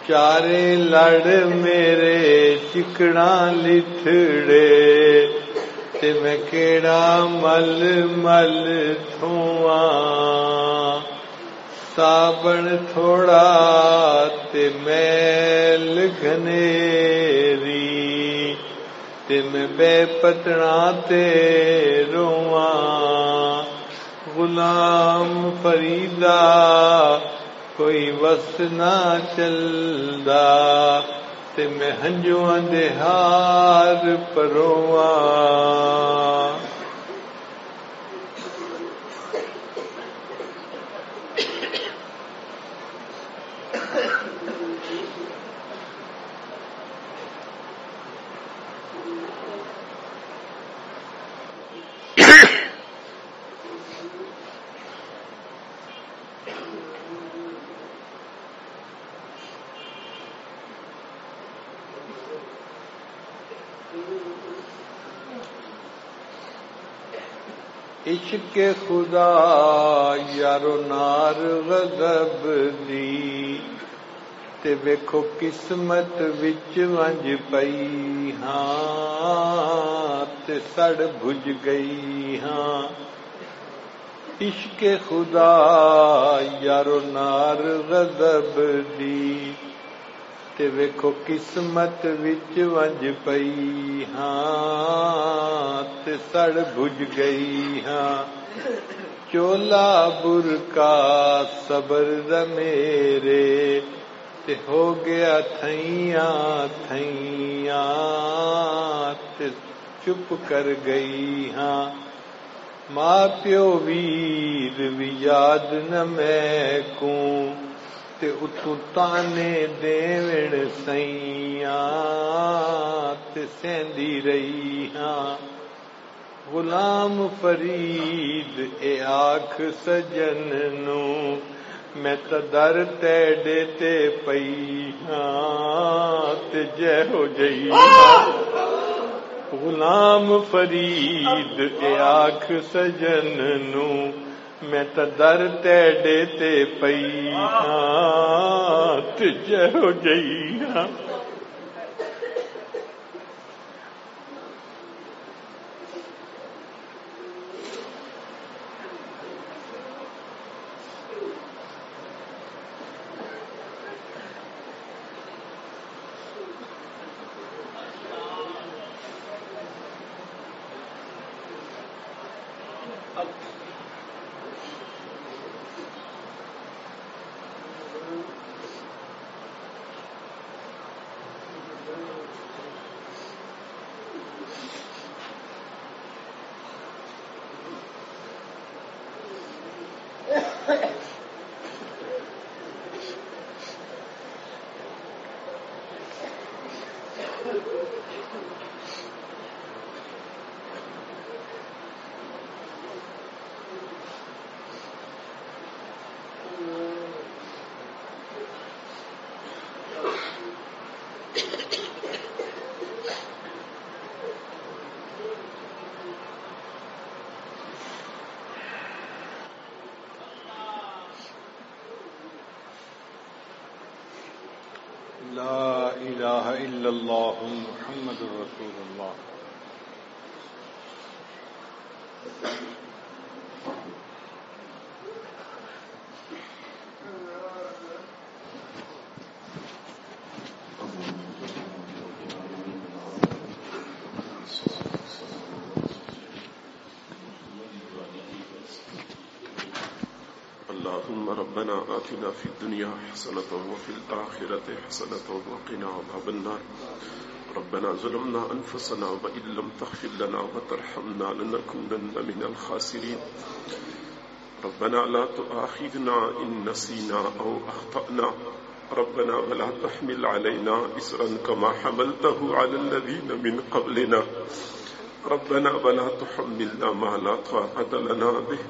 چارے لڑ میرے چکڑاں لتھڑے تے میں کیڑا مل مل تھواں سابن تھوڑا تے میل گھنیری تے میں بے پتڑا تے رواں غلام فریدا کوئی وس نہ چلدا تے میں ہنجواں دے ہار پرواں عشق خدا یارو نار غضب دی تے ویکھو قسمت وچ ونج پئی ہاں تے سڑ بھج گئی ہاں عشق خدا یارو نار غضب دی تے ویکھو قسمت وچ ونج پئی ہاں تے سڑ بھج گئی ہاں چولا برکا صبر دا میرے تے ہو گیا تھیاں تھیاں تے چپ کر گئی ہاں ماں پیو ویر بھی یاد نہ میں کوں تے اتوں تانے دیوڑ سیاں تے سیندی رہی ہاں غلام فرید اے آکھ سجن نوں میں تا در تیڈے تے پئی ہاں تے جے ہو جئی ہاں غلام فرید اے آکھ سجن نوں میں تا در تیڈے تے پئی ہاں تے جے ہو جئی ہاں الہ الا اللہ محمد رسول اللہ. اللهم ربنا آتنا في الدنيا حسنة وفي الآخرة حسنة وقنا عذاب النار. ربنا ظلمنا أنفسنا وإن لم تغفر لنا وترحمنا لنكونن من الخاسرين. ربنا لا تؤاخذنا إن نسينا أو أخطأنا. ربنا ولا تحمل علينا إصرا كما حملته على الذين من قبلنا. ربنا ولا تحملنا ما لا طاقة لنا به.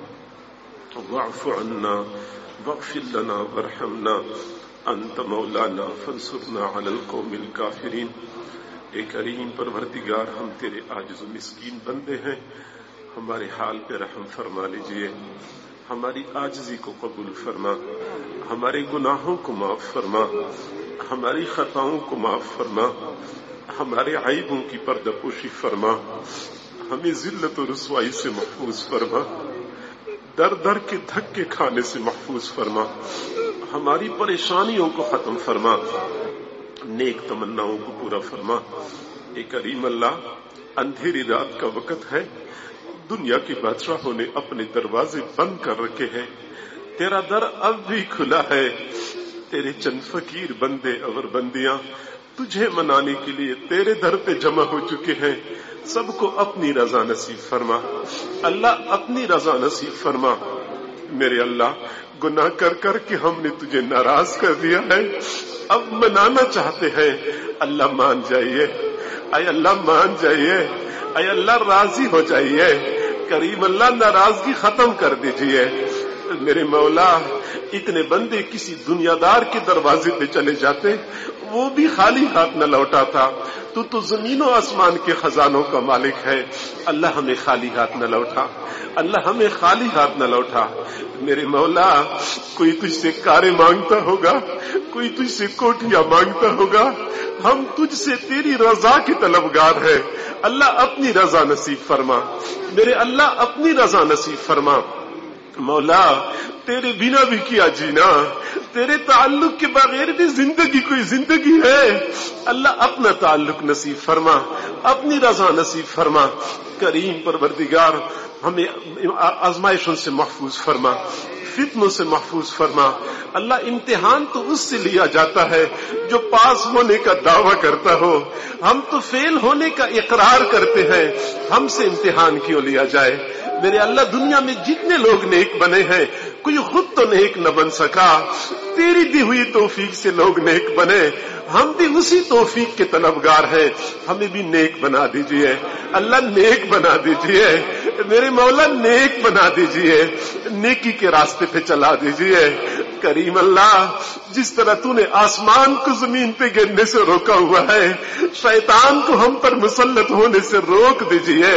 واعف عنا واغفر لنا وارحمنا انت مولانا فانصرنا على القوم الكافرين. اے کریم پروردگار، ہم تیرے عاجز و مسکین بندے ہیں، ہمارے حال پہ رحم فرما لیجئے، ہماری عاجزی کو قبول فرما، ہمارے گناہوں کو معاف فرما، ہماری خطاؤں کو معاف فرما، ہمارے عیبوں کی پردہ پوشی فرما، ہمیں ذلت و رسوائی سے محفوظ فرما، در در کے دھکے کھانے سے محفوظ فرما، ہماری پریشانیوں کو ختم فرما، نیک تمناؤں کو پورا فرما۔ اے کریم اللہ، اندھیری رات کا وقت ہے، دنیا کے بادشاہوں نے اپنے دروازے بند کر رکھے ہیں، تیرا در اب بھی کھلا ہے۔ تیرے چند فقیر بندے اور بندیاں تجھے منانے کے لیے تیرے در پہ جمع ہو چکے ہیں، سب کو اپنی رضا نصیب فرما اللہ، اپنی رضا نصیب فرما۔ میرے اللہ، گناہ کر کر کے ہم نے تجھے ناراض کر دیا ہے، اب منانا چاہتے ہیں، اللہ مان جائیے، اے اللہ مان جائیے، اے اللہ راضی ہو جائیے، کریم اللہ ناراضگی ختم کر دیجئے۔ میرے مولا، اتنے بندے کسی دنیا دار کے دروازے پہ چلے جاتے، وہ بھی خالی ہاتھ نہ لوٹاتا، تو زمین و آسمان کے خزانوں کا مالک ہے، اللہ ہمیں خالی ہاتھ نہ لوٹا، اللہ ہمیں خالی ہاتھ نہ لوٹا۔ میرے مولا، کوئی تجھ سے کاریں مانگتا ہوگا، کوئی تجھ سے کوٹیاں مانگتا ہوگا، ہم تجھ سے تیری رضا کے طلبگار ہیں، اللہ اپنی رضا نصیب فرما، میرے اللہ اپنی رضا نصیب فرما۔ مولا، تیرے بنا بھی کیا جینا، تیرے تعلق کے بغیر بھی زندگی کوئی زندگی ہے، اللہ اپنا تعلق نصیب فرما، اپنی رضا نصیب فرما۔ کریم پروردگار، ہمیں آزمائشوں سے محفوظ فرما، فتنوں سے محفوظ فرما۔ اللہ، امتحان تو اس سے لیا جاتا ہے جو پاس ہونے کا دعویٰ کرتا ہو، ہم تو فیل ہونے کا اقرار کرتے ہیں، ہم سے امتحان کیوں لیا جائے؟ میرے اللہ، دنیا میں جتنے لوگ نیک بنے ہیں، کوئی خود تو نیک نہ بن سکا، تیری دی ہوئی توفیق سے لوگ نیک بنے، ہم بھی اسی توفیق کے طلبگار ہیں، ہمیں بھی نیک بنا دیجئے اللہ، نیک بنا دیجئے میرے مولا، نیک بنا دیجئے، نیکی کے راستے پہ چلا دیجئے۔ کریم اللہ، جس طرح تو نے آسمان کو زمین پہ گرنے سے روکا ہوا ہے، شیطان کو ہم پر مسلط ہونے سے روک دیجئے،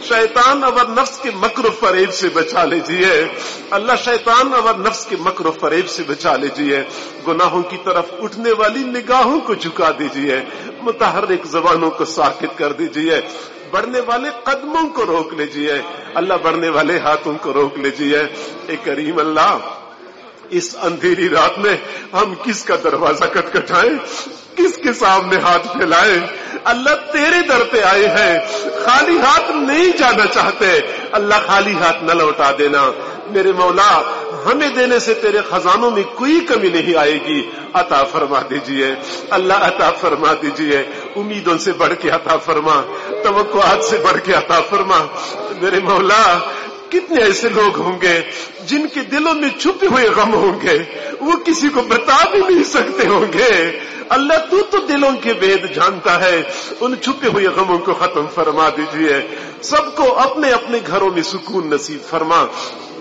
شیطان اور نفس کے مکر و فریب سے بچا لیجئے اللہ، شیطان اور نفس کے مکر و فریب سے بچا لیجئے، گناہوں کی طرف اٹھنے والی نگاہوں کو جھکا دیجئے، متحرک زبانوں کو ساکت کر دیجئے، بڑھنے والے قدموں کو روک لیجئے اللہ، بڑھنے والے ہاتھوں کو روک لیجئے۔ اے کریم اللہ، اس اندھیری رات میں ہم کس کا دروازہ کٹکھٹائیں، کس کے سامنے ہاتھ پھیلائے؟ اللہ، تیرے در پہ آئے ہیں، خالی ہاتھ نہیں جانا چاہتے، اللہ خالی ہاتھ نہ لوٹا دینا۔ میرے مولا، ہمیں دینے سے تیرے خزانوں میں کوئی کمی نہیں آئے گی، عطا فرما دیجئے اللہ، عطا فرما دیجئے، امیدوں سے بڑھ کے عطا فرما، توقعات سے بڑھ کے عطا فرما۔ میرے مولا، کتنے ایسے لوگ ہوں گے جن کے دلوں میں چھپے ہوئے غم ہوں گے، وہ کسی کو بتا بھی نہیں سکتے ہوں گے، اللہ تو دلوں کے بید جانتا ہے، ان چھپے ہوئے غموں کو ختم فرما دیجئے، سب کو اپنے اپنے گھروں میں سکون نصیب فرما۔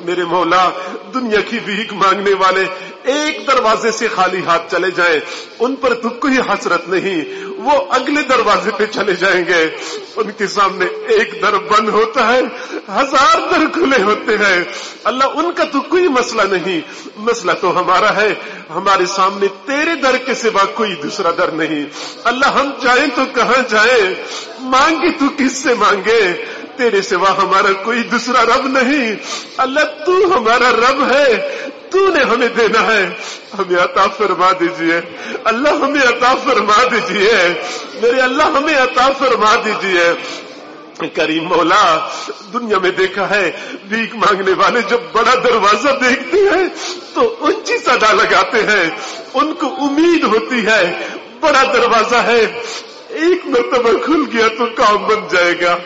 میرے مولا، دنیا کی بھیک مانگنے والے ایک دروازے سے خالی ہاتھ چلے جائیں ان پر تو کوئی حسرت نہیں، وہ اگلے دروازے پہ چلے جائیں گے، ان کے سامنے ایک در بند ہوتا ہے، 1000 در کھلے ہوتے ہیں۔ اللہ ان کا تو کوئی مسئلہ نہیں، مسئلہ تو ہمارا ہے، ہمارے سامنے تیرے در کے سوا کوئی دوسرا در نہیں۔ اللہ ہم چاہیں تو کہاں جائیں، مانگے تو کس سے مانگے، تیرے سوا ہمارا کوئی دوسرا رب نہیں۔ اللہ تو ہمارا رب ہے، تو نے ہمیں دینا ہے، ہمیں عطا فرما دیجئے، اللہ ہمیں عطا فرما دیجئے، میرے اللہ ہمیں عطا فرما دیجئے۔ کریم مولا، دنیا میں دیکھا ہے بھیک مانگنے والے جب بڑا دروازہ دیکھتے ہیں تو اونچی صدا لگاتے ہیں، ان کو امید ہوتی ہے بڑا دروازہ ہے، ایک مرتبہ کھل گیا تو کام بن جائے گا۔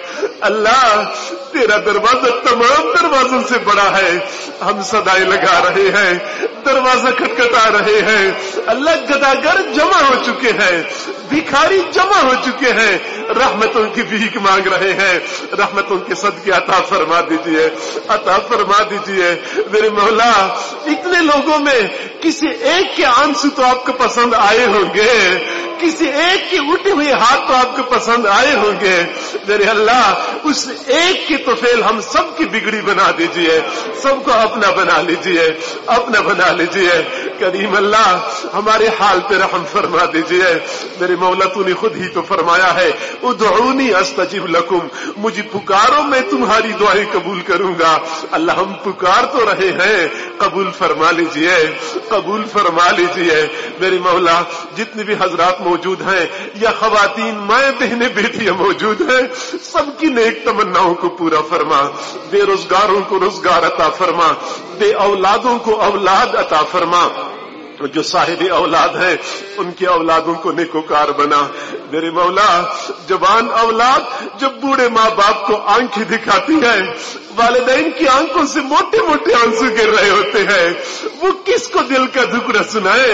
اللہ تیرا دروازہ تمام دروازوں سے بڑا ہے، ہم صدائیں لگا رہے ہیں، دروازہ کھٹکھٹا رہے ہیں، اللہ گداگر جمع ہو چکے ہیں، بھکاری جمع ہو چکے ہیں، رحمتوں کی بھیک مانگ رہے ہیں، رحمتوں کے صدقے عطا فرما دیجئے، عطا فرما دیجئے میرے مولا۔ اتنے لوگوں میں کسی ایک کے آنسو تو آپ کو پسند آئے ہوں گے، کسی ایک کے اٹھے ہوئے ہاتھ تو آپ کو پسند آئے ہوں گے، میرے اللہ اس ایک کی توفیل ہم سب کی بگڑی بنا دیجئے، سب کو اپنا بنا لیجئے، اپنا بنا لیجئے۔ کریم اللہ ہمارے حال پہ رحم فرما دیجئے میرے مولا، تو نے خود ہی تو فرمایا ہے ادعونی استجب لکم، مجھے پکارو میں تمہاری دعائیں قبول کروں گا۔ اللہ ہم پکار تو رہے ہیں، قبول فرما لیجئے، قبول فرما لیجئے میرے مولا۔ جتنے بھی حضرات موجود ہیں یا خواتین مائیں بہنیں بیٹیاں موجود ہیں، سب کی نیک تمناؤں کو پورا فرما، بے روزگاروں کو روزگار عطا فرما، بے اولادوں کو اولاد عطا فرما، جو صاحب اولاد ہیں ان کی اولادوں کو نیکوکار بنا میرے مولا۔ جوان اولاد جب بوڑھے ماں باپ کو آنکھیں دکھاتی ہے، والدین کی آنکھوں سے موٹے موٹے آنسو گر رہے ہوتے ہیں، وہ کس کو دل کا دکھ سنائے،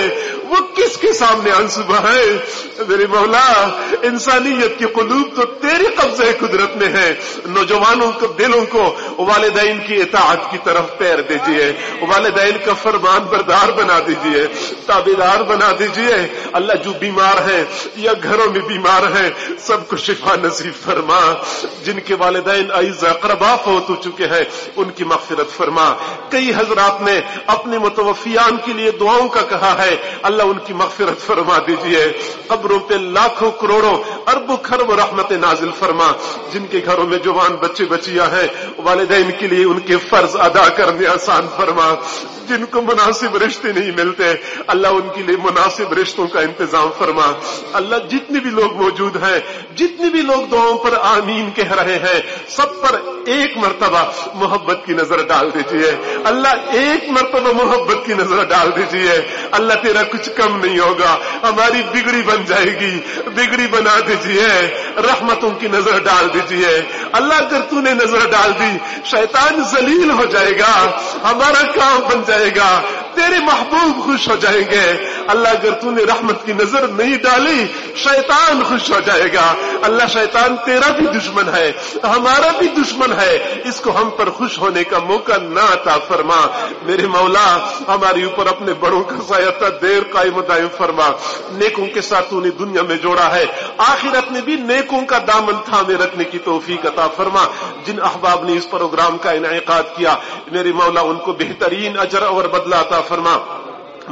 وہ کس کے سامنے آنسو بہائے میرے مولا۔ انسانیت کے قلوب تو تیری قبضہ قدرت میں ہے، نوجوانوں کو دلوں کو والدین کی اطاعت کی طرف پیر دیجئے، والدین کا فرمان بردار بنا دیجئے، تابعدار بنا دیجئے۔ اللہ جو بیمار ہیں یا گھروں میں بیمار ہیں سب کو شفا نصیب فرما، جن کے والدین اعزا اقربا فوت ہو چکے ہیں ان کی مغفرت فرما۔ کئی حضرات نے اپنے متوفیان کے لیے دعاؤں کا کہا ہے، اللہ ان کی مغفرت فرما دیجئے، قبروں پہ لاکھوں کروڑوں اربوں خرب رحمت نازل فرما۔ جن کے گھروں میں جوان بچے بچیاں ہیں والدین کے لیے ان کے فرض ادا کرنے آسان فرما، جن کو مناسب رشتے نہیں ملتے اللہ ان کے لیے مناسب رشتوں کا انتظام فرما۔ اللہ جتنے بھی لوگ موجود ہیں، جتنے بھی لوگ دعاؤں پر آمین کہہ رہے ہیں، سب پر ایک مرتبہ محبت کی نظر ڈال دیجئے، اللہ ایک مرتبہ محبت کی نظر ڈال دیجئے۔ اللہ تیرا کچھ کم نہیں ہوگا، ہماری بگڑی بن جائے گی، بگڑی بنا دیجئے، رحمتوں کی نظر ڈال دیجئے۔ اللہ اگر تو نے نظر ڈال دی شیطان ذلیل ہو جائے گا، ہمارا کام بن جائے گا، تیرے محبوب خوش ہو جائیں گے۔ اللہ اگر تو نے رحمت کی نظر نہیں ڈالی شیطان خوش ہو جائے گا۔ اللہ شیطان تیرا بھی دشمن ہے، ہمارا بھی دشمن ہے، اس کو ہم پر خوش ہونے کا موقع نہ عطا فرما میرے مولا۔ ہمارے اوپر اپنے بڑوں کا سایہ دیر قائم و دائم فرما، نیکوں کے ساتھ تو نے دنیا میں جوڑا ہے، آخرت میں بھی نیکوں کا دامن تھامے رکھنے کی توفیق عطا فرما۔ جن احباب نے اس پروگرام کا انعقاد کیا میرے مولا ان کو بہترین اجر اور بدلہ عطا فرما،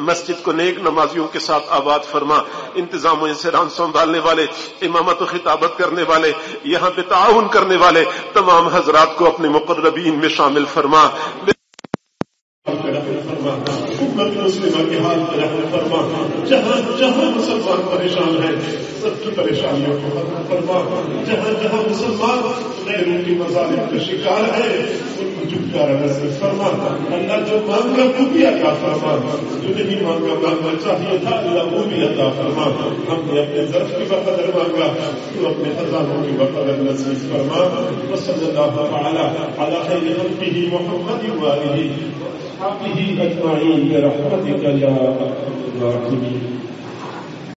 مسجد کو نیک نمازیوں کے ساتھ آباد فرما، انتظام و انصرام سنبھالنے والے، امامت و خطابت کرنے والے، یہاں پہ تعاون کرنے والے تمام حضرات کو اپنے مقربین میں شامل فرما۔ امت مسلمہ کے حال پہ رحم فرما، جہاں جہاں مسلمان پریشان ہیں سب کی پریشانیوں کو ختم فرما، جہاں جہاں مسلمان غیروں کی مظالم کا شکار ہے ان کو چھٹکارا نصیب فرما۔ اللہ جو مانگا وہ بھی عطا فرما، جو نہیں مانگا مانگنا چاہیے تھا اللہ وہ بھی عطا فرما۔ ہم نے اپنے ظرف کی بقدر مانگا تو اپنے خزانوں کی بقدر نصیب فرما۔ وصلی اللہ تعالی علی خیر خلقہ محمد وآلہ وصحبہ اجمعین برحمتک یا ارحم الراحمین۔